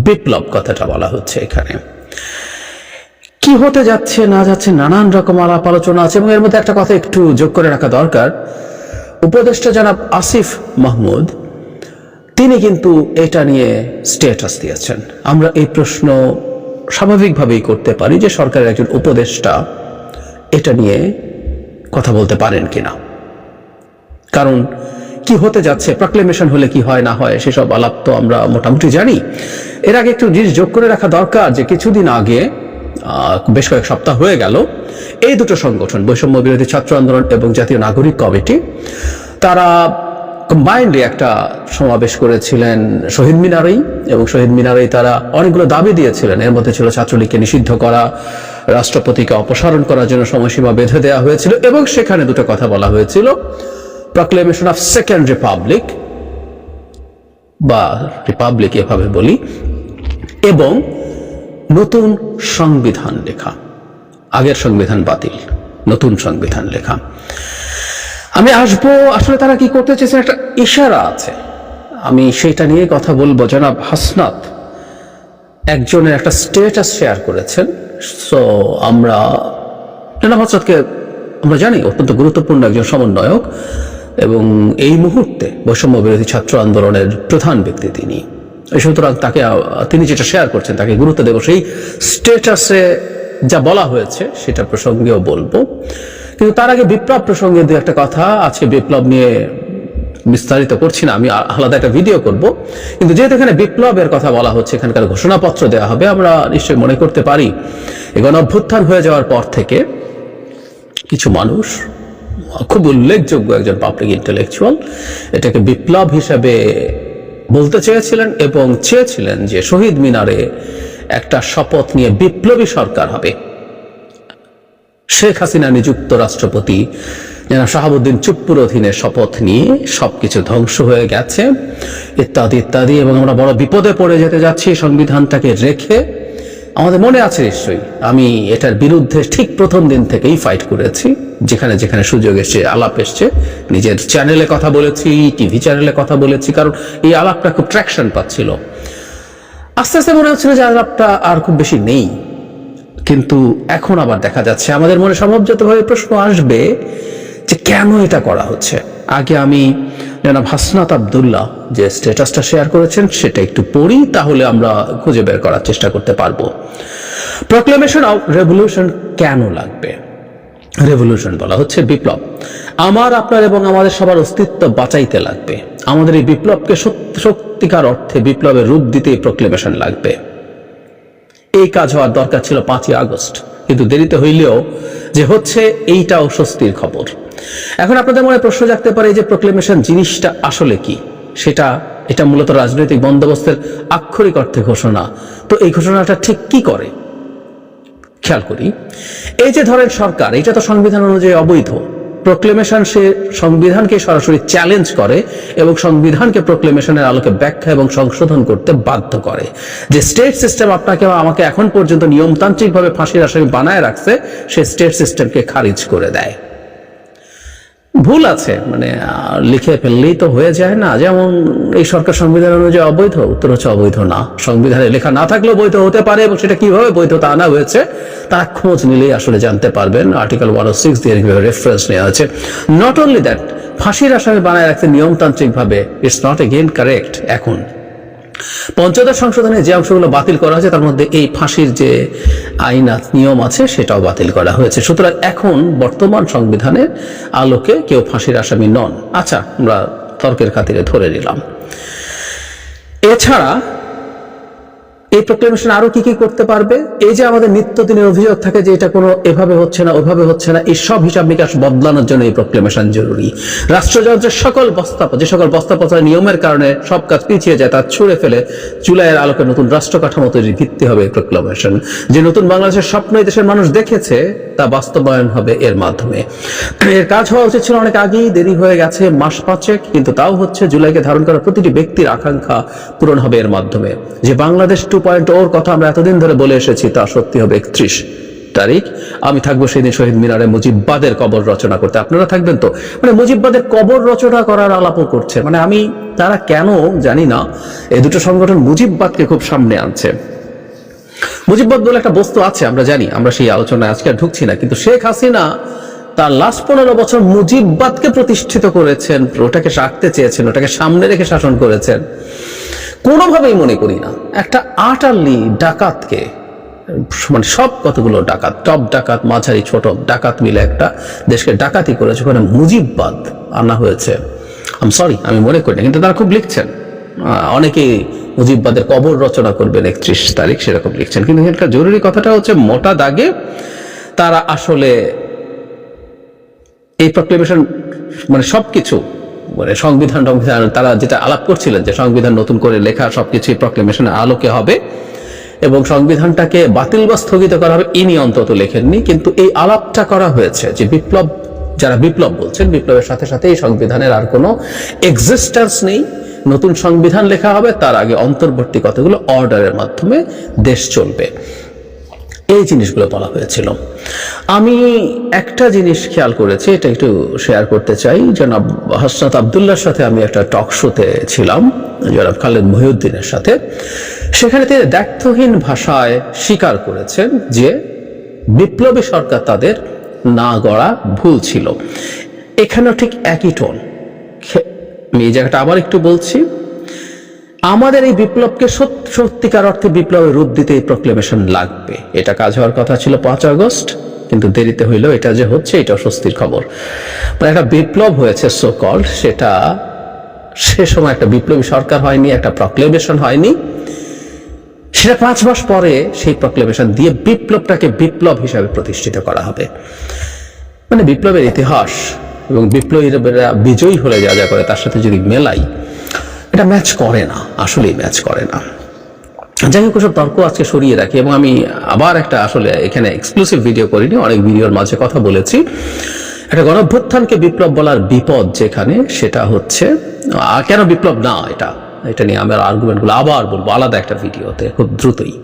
বিপ্লব কথাটা বলা হচ্ছে এখানে। কি হতে যাচ্ছে না যাচ্ছে নানান রকম আলাপ আলোচনা আছে, এবং এর মধ্যে একটা কথা একটু যোগ করে রাখা দরকার। উপদেষ্টা জনাব আসিফ মাহমুদ তিনি কিন্তু এটা নিয়ে স্ট্যাটাস দিয়েছেন। আমরা এই প্রশ্ন স্বাভাবিকভাবেই করতে পারি যে সরকারের একজন উপদেষ্টা এটা নিয়ে কথা বলতে পারেন কিনা, কারণ কি হতে যাচ্ছে, প্রক্লেমেশন হলে কি হয় না হয় সেসব আলাপ তো আমরা মোটামুটি জানি। এর আগে একটু জিনিস যোগ করে রাখা দরকার যে কিছুদিন আগে বেশ কয়েক সপ্তাহ হয়ে গেল এই দুটো সংগঠন বৈষম্য বিরোধী ছাত্র আন্দোলন এবং জাতীয় নাগরিক কমিটি তারা কম্বাইন্ডলি একটা সমাবেশ করেছিলেন শহীদ মিনারেই, এবং শহীদ মিনারেই তারা অনেকগুলো দাবি দিয়েছিলেন। এর মধ্যে ছিল ছাত্রলীগকে নিষিদ্ধ করা, রাষ্ট্রপতিকে অপসারণ করার জন্য সময়সীমা বেঁধে দেওয়া হয়েছিল, এবং সেখানে দুটো কথা বলা হয়েছিল, প্রক্লেমেশন অফ সেকেন্ড রিপাবলিক বা রিপাবলিক এভাবে বলি, এবং নতুন সংবিধান লেখা, আগের সংবিধান বাতিল, নতুন সংবিধান লেখা। আমি আসবো, আসলে তারা কি করতে চেয়েছেন একটা ইশারা আছে, আমি সেটা নিয়ে কথা বলবো। জনাব হাসনাত একজনের একটা স্ট্যাটাস শেয়ার করেছেন। সো আমরা জনাব হাসনাতকে আমরা জানি অত্যন্ত গুরুত্বপূর্ণ একজন সমন্বয়ক, এবং এই মুহূর্তে বৈষম্য বিরোধী ছাত্র আন্দোলনের প্রধান ব্যক্তি তিনি। সুতরাং তাকে তিনি যেটা শেয়ার করছেন তাকে গুরুত্ব দেব। সেই স্ট্যাটাসে যা বলা হয়েছে সেটা প্রসঙ্গেও বলবো, কিন্তু তার আগে বিপ্লব প্রসঙ্গে দু একটা কথা আছে। বিপ্লব নিয়ে বিস্তারিত করছি না, আমি আলাদা একটা ভিডিও করব, কিন্তু যেহেতু এখানে বিপ্লবের কথা বলা হচ্ছে, এখানকার ঘোষণাপত্র দেওয়া হবে, আমরা নিশ্চয়ই মনে করতে পারি এই গণঅভ্যুত্থান হয়ে যাওয়ার পর থেকে কিছু মানুষ, খুব উল্লেখযোগ্য একজন পাবলিক ইন্টেলেকচুয়াল, এটাকে বিপ্লব হিসেবে বলতে চেয়েছিলেন এবং চেয়েছিলেন যে শহীদ মিনারে একটা শপথ নিয়ে বিপ্লবী সরকার হবে। শেখ হাসিনা নিযুক্ত রাষ্ট্রপতি জনাব শাহাবুদ্দিন চুপ্পুর অধীনে শপথ নিয়ে সবকিছু ধ্বংস হয়ে গেছে ইত্যাদি ইত্যাদি, এবং আমরা বড় বিপদে পড়ে যেতে যাচ্ছি সংবিধানটাকে রেখে। আমাদের মনে আছে নিশ্চয়ই, আমি এটার বিরুদ্ধে ঠিক প্রথম দিন থেকেই ফাইট করেছি, যেখানে যেখানে সুযোগ এসছে, আলাপ এসছে, নিজের চ্যানেলে কথা বলেছি, টিভি চ্যানেলে কথা বলেছি, কারণ এই আলাপটা খুব ট্র্যাকশন পাচ্ছিল। আস্তে আস্তে মনে হচ্ছিল যে আলাপটা আর খুব বেশি নেই, কিন্তু এখন আবার দেখা যাচ্ছে আমাদের মনে স্বভাবজাতভাবে প্রশ্ন আসবে যে কেন এটা করা হচ্ছে। আগে আমি জনাব হাসনাত আব্দুল্লাহ যে স্ট্যাটাসটা শেয়ার করেছেন সেটা একটু পড়ি, তাহলে আমরা খুঁজে বের করার চেষ্টা করতে পারবো। প্রক্লেমেশন অফ রেভলিউশন কেন লাগবে? রেভলিউশন বলা হচ্ছে বিপ্লব, আমার আপনার এবং আমাদের সবার অস্তিত্ব বাঁচাইতে লাগবে। আমাদের এই বিপ্লবকে সত্যিকার অর্থে বিপ্লবের রূপ দিতেই প্রক্লেমেশন লাগবে। এই কাজ হওয়ার দরকার ছিল 5ই আগস্ট, কিন্তু দেরিতে হইলেও যে হচ্ছে এইটা অস্বস্তির খবর। এখন আপনাদের মনে প্রশ্ন জাগতে পারে যে প্রক্লেমেশন জিনিসটা আসলে কি। এটা মূলত রাজনৈতিক বন্দোবস্তের আক্ষরিক অর্থে ঘোষণা। তো এই ঘোষণাটা ঠিক কি করে খেয়াল করি। এই যে ধরেন সরকার, এটা তো সংবিধান অনুযায়ী অবৈধ। প্রক্লেমেশন সে সংবিধানকে সরাসরি চ্যালেঞ্জ করে এবং সংবিধানকে প্রক্লেমেশনের আলোকে ব্যাখ্যা এবং সংশোধন করতে বাধ্য করে। যে স্টেট সিস্টেম আপনাকে আমাকে এখন পর্যন্ত নিয়মতান্ত্রিকভাবে ফাঁসির আসামি বানায় রাখছে, সে স্টেট সিস্টেমকে খারিজ করে দেয়। ভুল আছে মানে লিখে ফেললেই তো হয়ে যায় না। যেমন এই সরকার সংবিধান অনুযায়ী অবৈধ, উত্তর হচ্ছে অবৈধ না। সংবিধানে লেখা না থাকলেও বৈধ হতে পারে, এবং সেটা কিভাবে বৈধতা আনা হয়েছে তারা খোঁজ নিলেই আসলে জানতে পারবেন। আর্টিকেল 106 দিয়ে রেফারেন্স নেওয়া হয়েছে। নট অনলি দ্যাট, ফাঁসির আসামি বানায় রাখতে নিয়মতান্ত্রিক ভাবে ইটস নট এগেইন কারেক্ট। এখন পঞ্চদশ সংশোধনে যে অংশগুলো বাতিল করা হয়েছে তার মধ্যে এই ফাঁসির যে আইন নিয়ম আছে সেটাও বাতিল করা হয়েছে। সুতরাং এখন বর্তমান সংবিধানের আলোকে কেউ ফাঁসির আসামি নন। আচ্ছা, আমরা তর্কের খাতিরে ধরে নিলাম। এছাড়া এই প্রক্লেমেশন আরো কি কি করতে পারবে? এই যে আমাদের নিত্যদিনের অভিযোগ থাকে যে এটা কোনো এভাবে হচ্ছে না ওভাবে হচ্ছে না, এই সব হিসাব নিকাশ বদলানোর জন্য এই প্রক্লেমেশন জরুরি। রাষ্ট্রযন্ত্রের যে সকল বস্তাপচা নিয়মের কারণে সব কাজ পিছিয়ে যায় তা ছুঁড়ে ফেলে জুলাইয়ের আলোকে নতুন রাষ্ট্র কাঠামো তৈরির ভিত্তি হবে প্রক্লেমেশন। যে নতুন বাংলাদেশের স্বপ্ন এই দেশের মানুষ দেখেছে তা বাস্তবায়ন হবে এর মাধ্যমে। এর কাজ হওয়া উচিত ছিল অনেক আগেই, দেরি হয়ে গেছে মাস পাঁচেক, কিন্তু তাও হচ্ছে। জুলাইকে ধারণ করা প্রতিটি ব্যক্তির আকাঙ্ক্ষা পূরণ হবে এর মাধ্যমে। যে বাংলাদেশ 2.0 পয়েন্ট ওর কথা আমরা এতদিন ধরে বলে এসেছি তা সত্যি হবে 31 তারিখ। আমি থাকবো সেদিন শহীদ মিনারে মুজিববাদের কবর রচনা করতে, আপনারা থাকবেন তো? মানে মুজিববাদের কবর রচনা করার আলাপও করছে, মানে আমি তারা কেন জানি না এই দুটো সংগঠন মুজিববাদকে খুব সামনে আনছে। মুজিববাদ বলে একটা বস্তু আছে আমরা জানি, আমরা সেই আলোচনায় আজকে আর ঢুকছি না, কিন্তু শেখ হাসিনা তার লাস্ট 15 বছর মুজিববাদকে প্রতিষ্ঠিত করেছেন, ওটাকে রাখতে চেয়েছেন, ওটাকে সামনে রেখে শাসন করেছেন। কোনোভাবেই মনে করি না একটা আটারলি ডাকাতকে, মানে সব কতগুলো ডাকাত, টপ ডাকাত, মাঝারি, ছোট ডাকাত মিলে একটা দেশকে ডাকাতি করেছে, ওখানে মুজিববাদ আনা হয়েছে। সরি, আমি মনে করি না, কিন্তু তারা খুব লিখছেন, অনেকেই মুজিববাদের কবর রচনা করবেন 31 তারিখ সেরকম লিখছেন। কিন্তু এখানকার জরুরি কথাটা হচ্ছে মোটা দাগে তারা আসলে এই প্রক্লেমেশন মানে সবকিছু, মানে সংবিধান তারা যেটা আলাপ করছিলেন যে সংবিধান নতুন করে লেখা সবকিছু প্রক্লেমেশনের আলোকে হবে এবং সংবিধানটাকে বাতিল বা স্থগিত করা হবে, ইনি অন্তত লেখেননি। কিন্তু এই আলাপটা করা হয়েছে যে বিপ্লব, যারা বিপ্লব বলছেন, বিপ্লবের সাথে সাথে এই সংবিধানের আর কোনো এক্সিস্টেন্স নেই, নতুন সংবিধান লেখা হবে, তার আগে অন্তর্বর্তী কতগুলো অর্ডারের মাধ্যমে দেশ চলবে, এই জিনিসগুলো বলা হয়েছিল। আমি একটা জিনিস খেয়াল করেছি, এটা একটু শেয়ার করতে চাই। জনাব হাসনাত আবদুল্লাহর সাথে আমি একটা টক শোতে ছিলাম, জনাব খালেদ মহিউদ্দিনের সাথে। সেখানে তিনি দ্ব্যর্থহীন ভাষায় স্বীকার করেছেন যে বিপ্লবী সরকার তাদের না গড়া ভুল ছিল। এখানেও ঠিক একই টোন। আমি এই জায়গাটা আবার একটু বলছি, আমাদের এই বিপ্লবকে সত্যিকার অর্থে বিপ্লবের রূপ দিতে এই প্রক্লেমেশন লাগবে। এটা কাজ হওয়ার কথা ছিল 5 আগস্ট, কিন্তু দেরিতে হইলেও এটা যে হচ্ছে এটা স্বস্তির খবর। মানে একটা বিপ্লব হয়েছে সো কল্ড, সেটা সে সময় একটা বিপ্লবী সরকার হয়নি, একটা প্রক্লেমেশন হয়নি, সেটা 5 মাস পরে সেই প্রক্লেমেশন দিয়ে বিপ্লবটাকে বিপ্লব হিসাবে প্রতিষ্ঠিত করা হবে। মানে বিপ্লবের ইতিহাস এবং বিপ্লবীরা বিজয়ী হলে যা যা করে তার সাথে যদি মেলাই, এটা ম্যাচ করে না, আসলেই ম্যাচ করে না। যাই হোক, সব তর্ক আজকে সরিয়ে রাখি এবং আমি আবার একটা আসলে এখানে এক্সক্লুসিভ ভিডিও করিনি, অনেক ভিডিওর মাঝে কথা বলেছি। একটা গণঅভ্যুত্থানকে বিপ্লব বলার বিপদ যেখানে, সেটা হচ্ছে কেন বিপ্লব না, এটা নিয়ে আমার আর্গুমেন্টগুলো আবার বলবো আলাদা একটা ভিডিওতে খুব দ্রুতই।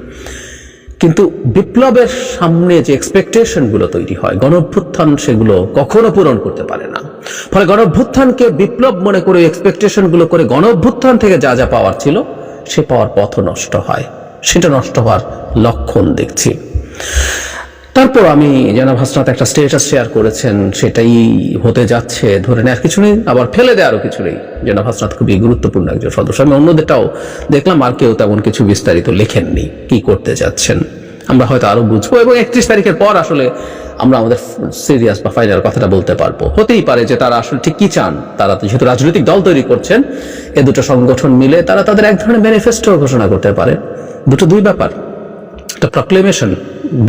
কিন্তু বিপ্লবের সামনে যে এক্সপেকটেশনগুলো তৈরি হয়, গণঅভ্যুত্থান সেগুলো কখনো পূরণ করতে পারে না। ফলে গণঅভ্যুত্থানকে বিপ্লব মনে করে এক্সপেকটেশনগুলো করে গণঅভ্যুত্থান থেকে যা যা পাওয়ার ছিল সে পাওয়ার পথ নষ্ট হয়, সেটা নষ্ট হওয়ার লক্ষণ দেখছি। তারপর আমি জনাব হাসনাত একটা স্ট্যাটাস শেয়ার করেছেন, সেটাই হতে যাচ্ছে, ধরে নেওয়ার কিছু নেই, আবার ফেলে দেওয়ারও কিছু নেই। জনাব হাসনাত খুবই গুরুত্বপূর্ণ একজন সদস্য। আমি অন্যদেরটাও দেখলাম, আর কেউ তেমন কিছু বিস্তারিত লেখেননি কি করতে যাচ্ছেন। আমরা হয়তো আরো বুঝবো এবং 31 তারিখের পর আসলে আমরা আমাদের সিরিয়াস বা ফাইনাল কথাটা বলতে পারবো। হতেই পারে যে তারা আসলে ঠিক কি চান, তারা যেহেতু রাজনৈতিক দল তৈরি করছেন, এ দুটো সংগঠন মিলে তারা তাদের এক ধরনের ম্যানিফেস্টো ঘোষণা করতে পারে। দুই ব্যাপার, একটা প্রক্লেমেশন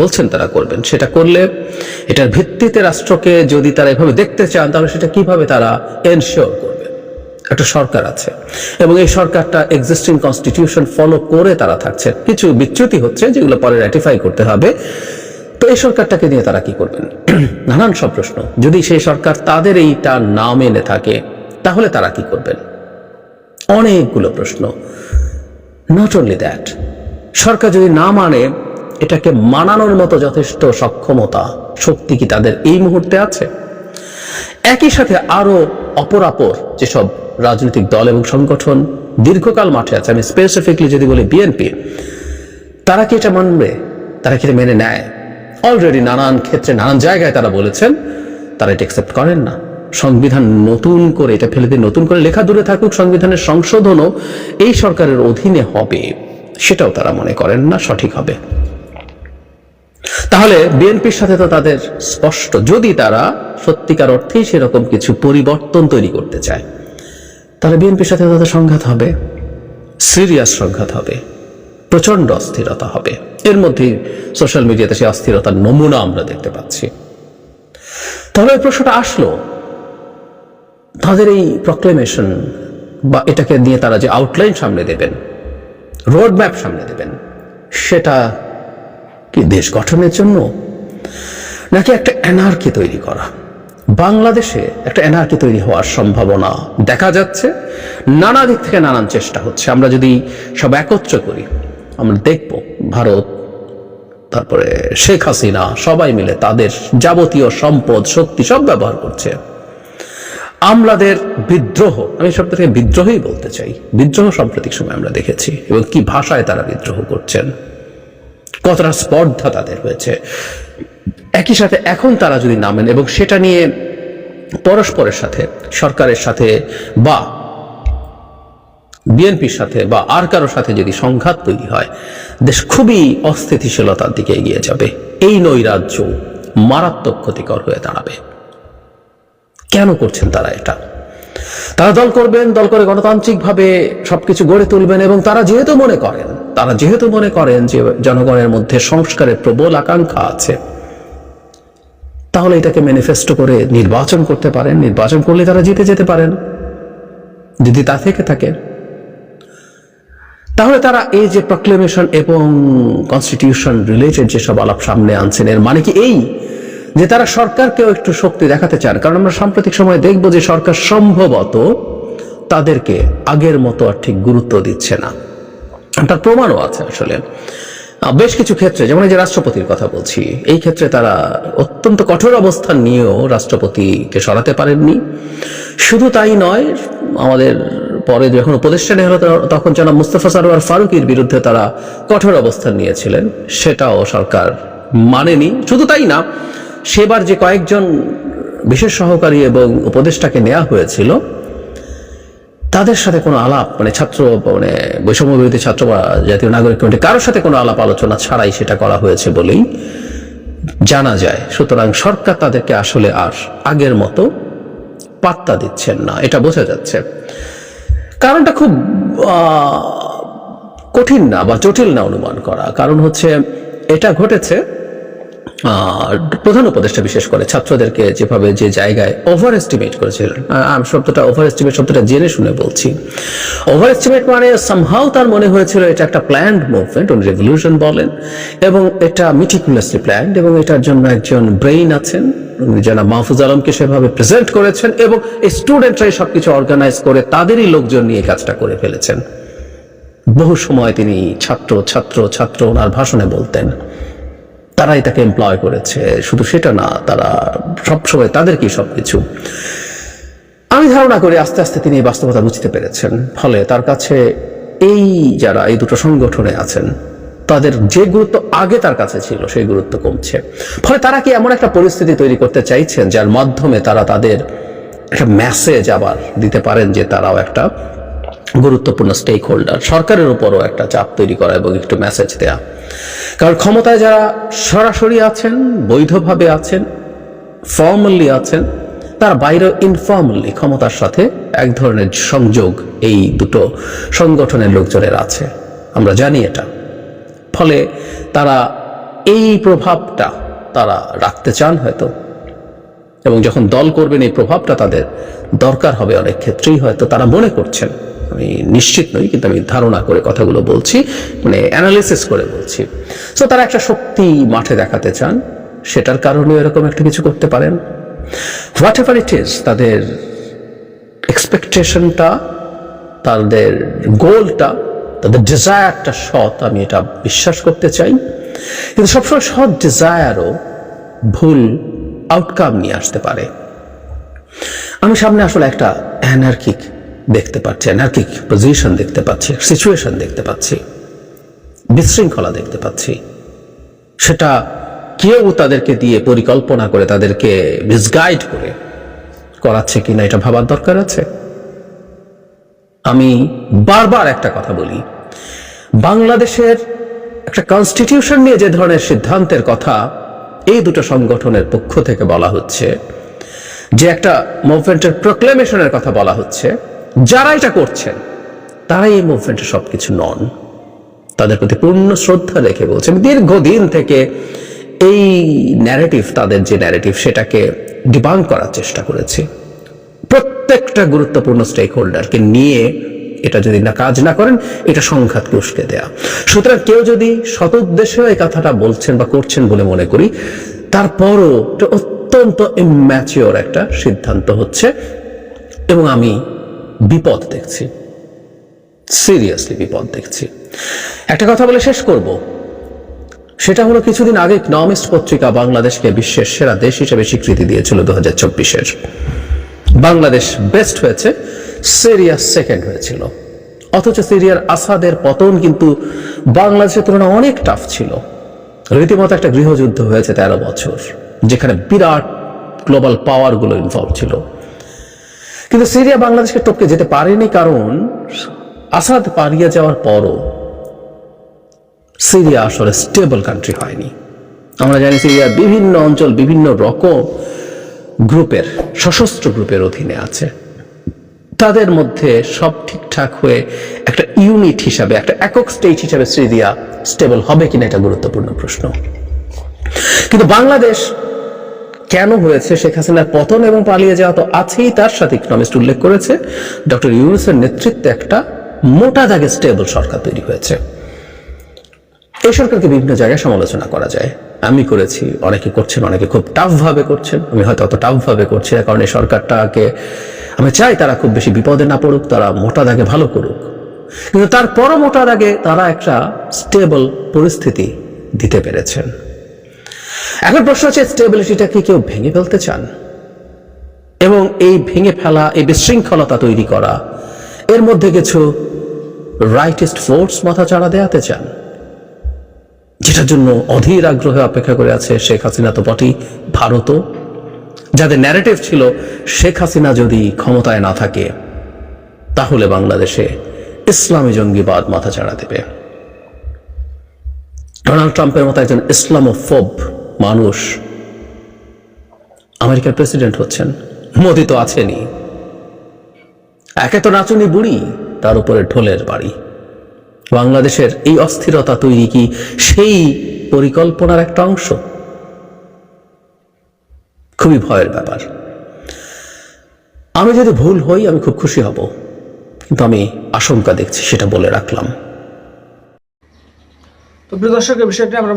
বলছেন তারা করবেন, সেটা করলে এটার ভিত্তিতে রাষ্ট্রকে যদি তারা এভাবে দেখতে চান, তাহলে সেটা কিভাবে তারা এনশিওর করবে। একটা সরকার আছে এবং এই সরকারটা এক্সিস্টিং কনস্টিটিউশন ফলো করে তারা থাকছে, কিছু বিচ্যুতি হচ্ছে যেগুলো পরে র্যাটিফাই করতে হবে। তো এই সরকারটাকে নিয়ে তারা কি করবেন, নানান সব প্রশ্ন। যদি সেই সরকার তাদের এইটা না মেনে থাকে তাহলে তারা কি করবেন, অনেকগুলো প্রশ্ন। নট অনলি দ্যাট, সরকার যদি না মানে, এটাকে মানানোর মতো যথেষ্ট সক্ষমতা, শক্তি কি তাদের এই মুহূর্তে আছে? একই সাথে আরো অপরাপর যেসব রাজনৈতিক দল এবং সংগঠন দীর্ঘকাল মাঠে আছে, আমি স্পেসিফিকলি যদি বলি বিএনপি, তারা কি এটা মানবে? তারা কি এটা মেনে নেয়? অলরেডি নানান ক্ষেত্রে নানান জায়গায় তারা বলেছেন তারা এটা অ্যাকসেপ্ট করেন না। সংবিধান নতুন করে এটা ফেলে দিয়ে নতুন করে লেখা দূরে থাকুক, সংবিধানের সংশোধনও এই সরকারের অধীনে হবে, সেটাও তারা মনে করেন না সঠিক হবে। তাহলে বিএনপির সাথে তো তাদের স্পষ্ট, যদি তারা সত্যিকার অর্থেই সেরকম কিছু পরিবর্তন তৈরি করতে চায়, তাহলে বিএনপির সাথে তাদের সংঘাত হবে, সিরিয়াস সংঘাত হবে, প্রচন্ড অস্থিরতা হবে। এর মধ্যে সোশ্যাল মিডিয়াতে সেই অস্থিরতার নমুনা আমরা দেখতে পাচ্ছি। তাহলে এই প্রশ্নটা আসলো, তাদের এই প্রক্লেমেশন বা এটাকে নিয়ে তারা যে আউটলাইন সামনে দেবেন, রোড ম্যাপ সামনে দেবেন, সেটা কি দেশ গঠনের জন্য, নাকি একটা এনার্কি তৈরি করা? বাংলাদেশে একটা এনার্কি তৈরি হওয়ার সম্ভাবনা দেখা যাচ্ছে। নানা দিক থেকে নানান চেষ্টা হচ্ছে। আমরা যদি সব একত্র করি, আমরা দেখব ভারত, তারপরে শেখ হাসিনা সবাই মিলে তাদের যাবতীয় সম্পদ শক্তি সব ব্যবহার করছে আমলাদের বিদ্রোহ, আমি সবটাকে বিদ্রোহই বলতে চাই, বিদ্রোহ সাম্প্রতিক সময় আমরা দেখেছি এবং কি ভাষায় তারা বিদ্রোহ করছেন, কতটা স্পর্ধা তাদের হয়েছে। একই সাথে এখন তারা যদি নামেন এবং সেটা নিয়ে পরস্পরের সাথে, সরকারের সাথে বা বিএনপির সাথে বা আর কারোর সাথে যদি সংঘাত তৈরি হয়, দেশ খুবই অস্থিতিশীলতার দিকে এগিয়ে যাবে। এই নৈরাজ্য মারাত্মক ক্ষতিকর হয়ে দাঁড়াবে। কেন করছেন তারা এটা? তারা দল করবেন, দল করে গণতান্ত্রিকভাবে সবকিছু গড়ে তুলবেন এবং তারা যেহেতু মনে করেন যে জনগণের মধ্যে সংস্কারের প্রবল আকাঙ্ক্ষা আছে, তাহলে এটাকে ম্যানিফেস্টো করে নির্বাচন করতে পারেন। নির্বাচন করলে তারা জিতে যেতে পারেন যদি তা থেকে থাকে। তাহলে তারা এই যে প্রক্লেমেশন এবং কনস্টিটিউশন রিলেটেড যেসব আলাপ সামনে আনছেন, এর মানে কি এই যে তারা সরকারকেও একটু শক্তি দেখাতে চান? কারণ আমরা সাম্প্রতিক সময় দেখব যে সরকার সম্ভবত তাদেরকে আগের মতো আর ঠিক গুরুত্ব দিচ্ছে না। তার প্রমাণও আছে আসলে বেশ কিছু ক্ষেত্রে, যেমন এই যে রাষ্ট্রপতির কথা বলছি, এই ক্ষেত্রে তারা অত্যন্ত কঠোর অবস্থান নিয়েও রাষ্ট্রপতিকে সরাতে পারেননি। শুধু তাই নয়, আমাদের পরে যখন উপদেষ্টা নেওয়া হলো তখন জনাব মুস্তাফা সরোয়ার ফারুকীর বিরুদ্ধে তারা কঠোর অবস্থান নিয়েছিলেন, সেটাও সরকার মানেনি। শুধু তাই না, সেবার যে কয়েকজন বিশেষ সহকারী এবং উপদেষ্টাকে নেওয়া হয়েছিল তাদের সাথে কোনো আলাপ, বৈষম্য বিরোধী ছাত্র বা জাতীয় নাগরিক কমিটি কারোর সাথে কোনো আলাপ আলোচনা ছাড়াই সেটা করা হয়েছে বলেই জানা যায়। সুতরাং সরকার তাদেরকে আসলে আর আগের মতো পাত্তা দিচ্ছেন না, এটা বোঝা যাচ্ছে। কারণটা খুব কঠিন না বা জটিল না অনুমান করা। কারণ হচ্ছে এটা ঘটেছে প্রধান উপদেষ্টা বিশেষ করে ছাত্রদেরকে যেভাবে যে জায়গায় ওভার এস্টিমেট করেছিলেন, আমি ওভার এস্টিমেট শব্দটা জেনে শুনে বলছি। ওভার এস্টিমেট মানে সামহাউ তার মনে হয়েছিল এটা একটা প্ল্যান্ড মুভমেন্ট, উনি রেভলিউশন বলেন, এবং এটা মিটিকুলাসলি প্ল্যান্ড এবং এটার জন্য একজন ব্রেইন আছেন, জনাব মাহফুজ আলমকে সেভাবে প্রেজেন্ট করেছেন এবং এই স্টুডেন্টরাই সবকিছু অর্গানাইজ করে তাদেরই লোকজন নিয়ে কাজটা করে ফেলেছেন। বহু সময় তিনি ছাত্র ওনার ভাষণে বলতেন, তারাই তাকে এমপ্লয় করেছে। শুধু সেটা না, তারা সবসময় তাদেরকেই সবকিছু। আমি ধারণা করি আস্তে আস্তে তিনি এই বাস্তবতা বুঝতে পেরেছেন। ফলে তার কাছে এই যারা এই দুটো সংগঠনে আছেন তাদের যে গুরুত্ব আগে তার কাছে ছিল সেই গুরুত্ব কমছে। ফলে তারা কি এমন একটা পরিস্থিতি তৈরি করতে চাইছেন যার মাধ্যমে তারা তাদের একটা মেসেজ আবার দিতে পারেন যে তারাও একটা গুরুত্বপূর্ণ স্টেক হোল্ডার, সরকারের উপরও একটা চাপ তৈরি করা এবং একটু মেসেজ দেয়া। কারণ ক্ষমতায় যারা সরাসরি আছেন, বৈধভাবে আছেন, ফর্মালি আছেন, তার বাইরে ইনফর্মালি ক্ষমতার সাথে এক ধরনের সংযোগ এই দুটো সংগঠনের লোকজনের আছে, আমরা জানি এটা। ফলে তারা এই প্রভাবটা তারা রাখতে চান হয়তো, এবং যখন দল করবেন এই প্রভাবটা তাদের দরকার হবে অনেক ক্ষেত্রেই, হয়তো তারা মনে করছেন, আমি নিশ্চিত নই কিন্তু আমি ধারণা করে কথাগুলো বলছি, অ্যানালিসিস করে বলছি। সো তারা একটা শক্তি মাঠে দেখাতে চান, সেটার কারণে এরকম একটা কিছু করতে পারেন। হোয়াট এভার ইট ইজ, তাদের এক্সপেকটেশনটা, তাদের গোলটা, তাদের ডিজায়ারটা সৎ, আমি এটা বিশ্বাস করতে চাই। কিন্তু সবসময় সৎ ডিজায়ারও ভুল আউটকাম নিয়ে আসতে পারে। আমি সামনে আসলে একটা অ্যানার্কিক পজিশন দেখতে পাচ্ছি, সিচুয়েশন দেখতে পাচ্ছি, বিশৃঙ্খলা দেখতে পাচ্ছি। সেটা কেউ তাদেরকে দিয়ে পরিকল্পনা করে তাদেরকে মিসগাইড করে করাচ্ছে কিনা এটা ভাবার দরকার আছে। আমি বারবার একটা কথা বলি, বাংলাদেশের একটা কনস্টিটিউশন নিয়ে যে ধরনের সিদ্ধান্তের কথা এই দুটো সংগঠনের পক্ষ থেকে বলা হচ্ছে, যে একটা মুভমেন্টের প্রক্লেমেশনের কথা বলা হচ্ছে, যারা এটা করছেন তারাই এই মুভমেন্টের সবকিছু নন। তাদের প্রতি পূর্ণ শ্রদ্ধা রেখে বলছে, আমি দীর্ঘদিন থেকে এই ন্যারেটিভ, তাদের যে ন্যারেটিভ, সেটাকে ডিবাঙ্ক করার চেষ্টা করেছি। প্রত্যেকটা গুরুত্বপূর্ণ স্টেক হোল্ডারকে নিয়ে এটা যদি না কাজ না করেন, এটা সংঘাতকে উস্কে দেয়া। সুতরাং কেউ যদি সৎ উদ্দেশ্যে এই কথাটা বলছেন বা করছেন বলে মনে করি, তারপরও এটা অত্যন্ত ইম্যাচিওর একটা সিদ্ধান্ত হচ্ছে এবং আমি বিপদ দেখছি। সিরিয়াসলি বিপদ দেখছি। একটা কথা বলে শেষ করব, সেটা হলো কিছুদিন আগে ইকনমিস্ট পত্রিকা বাংলাদেশকে বিশ্বের সেরা দেশ হিসেবে স্বীকৃতি দিয়েছিল 2024-এর। বাংলাদেশ বেস্ট হয়েছে, সিরিয়া সেকেন্ড হয়েছিল। অথচ সিরিয়ার আসাদের পতন কিন্তু বাংলাদেশের তুলনায় অনেক টাফ ছিল। রীতিমতো একটা গৃহযুদ্ধ হয়েছে 13 বছর, যেখানে বিরাট গ্লোবাল পাওয়ারগুলো ইনভলভ ছিল। কিন্তু সিরিয়া বাংলাদেশকে টপকে যেতে পারেনি, কারণ আসাদ পালিয়ে যাওয়ার পরও সিরিয়া আসলে স্টেবল কান্ট্রি হয়নি। আমরা জানি সিরিয়ার বিভিন্ন অঞ্চল বিভিন্ন রকম গ্রুপের, সশস্ত্র গ্রুপের অধীনে আছে। তাদের মধ্যে সব ঠিকঠাক হয়ে একটা ইউনিট হিসাবে, একটা একক স্টেট হিসাবে সিরিয়া স্টেবল হবে কিনা, এটা গুরুত্বপূর্ণ প্রশ্ন। কিন্তু বাংলাদেশ কেন হয়েছে? শেখ হাসিনার পতন এবং পালিয়ে যাওয়া তো আছেই, তার সাথে ইকনমিস্ট উল্লেখ করেছে ডক্টর ইউনূসের নেতৃত্বে একটা মোটা দাগে স্টেবল সরকার তৈরি হয়েছে। এই সরকারকে বিভিন্ন জায়গায় সমালোচনা করা যায়, আমি করেছি, অনেকে করছেন, অনেকে খুব টাফ ভাবে করছেন। আমি হয়তো অত টাফ ভাবে করছি না, কারণ এই সরকারটাকে আমি চাই তারা খুব বেশি বিপদে না পড়ুক, তারা মোটা দাগে ভালো করুক। কিন্তু তারপরও মোটা দাগে তারা একটা স্টেবল পরিস্থিতি দিতে পেরেছেন। এখন প্রশ্ন হচ্ছে, স্টেবিলিটিটা কি কেউ ভেঙে ফেলতে চান? এবং এই ভেঙে ফেলা, এই বিশৃঙ্খলতা তৈরি করা, এর মধ্যে কিছু রাইটিস্ট ফোর্স মাথা চাড়া দেওয়াতে চান, যেটার জন্য অধীর আগ্রহে অপেক্ষা করে আছে শেখ হাসিনা তো বটেই, ভারতও, যাদের ন্যারেটিভ ছিল শেখ হাসিনা যদি ক্ষমতায় না থাকে তাহলে বাংলাদেশে ইসলামী জঙ্গিবাদ মাথা চাড়া দেবে। ডোনাল্ড ট্রাম্পের মতো একজন ইসলামোফোব মানুষ আমেরিকার প্রেসিডেন্ট হচ্ছেন। মোদি তো আছেনই, একে তো নাচুনি বুড়ি, তার উপরে ঢোলের বাড়ি। বাংলাদেশের এই অস্থিরতা তৈরি কি সেই পরিকল্পনার একটা অংশ? খুবই ভয়ের ব্যাপার। আমি যদি ভুল হই আমি খুব খুশি হব, কিন্তু আমি আশঙ্কা দেখছি, সেটা বলে রাখলাম। তো প্রিয় দর্শক, এই বিষয়টি আমরা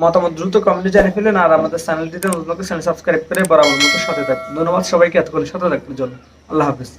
মতামত দ্রুত কমেন্টে জানিয়ে ফেলেন। আর আমাদের চ্যানেলটিতে নতুন চ্যানেল সাবস্ক্রাইব করে বরাবর মতো সাথে থাকুন। ধন্যবাদ সবাইকে এতক্ষণ সাথে থাকার জন্য। আল্লাহ হাফিজ।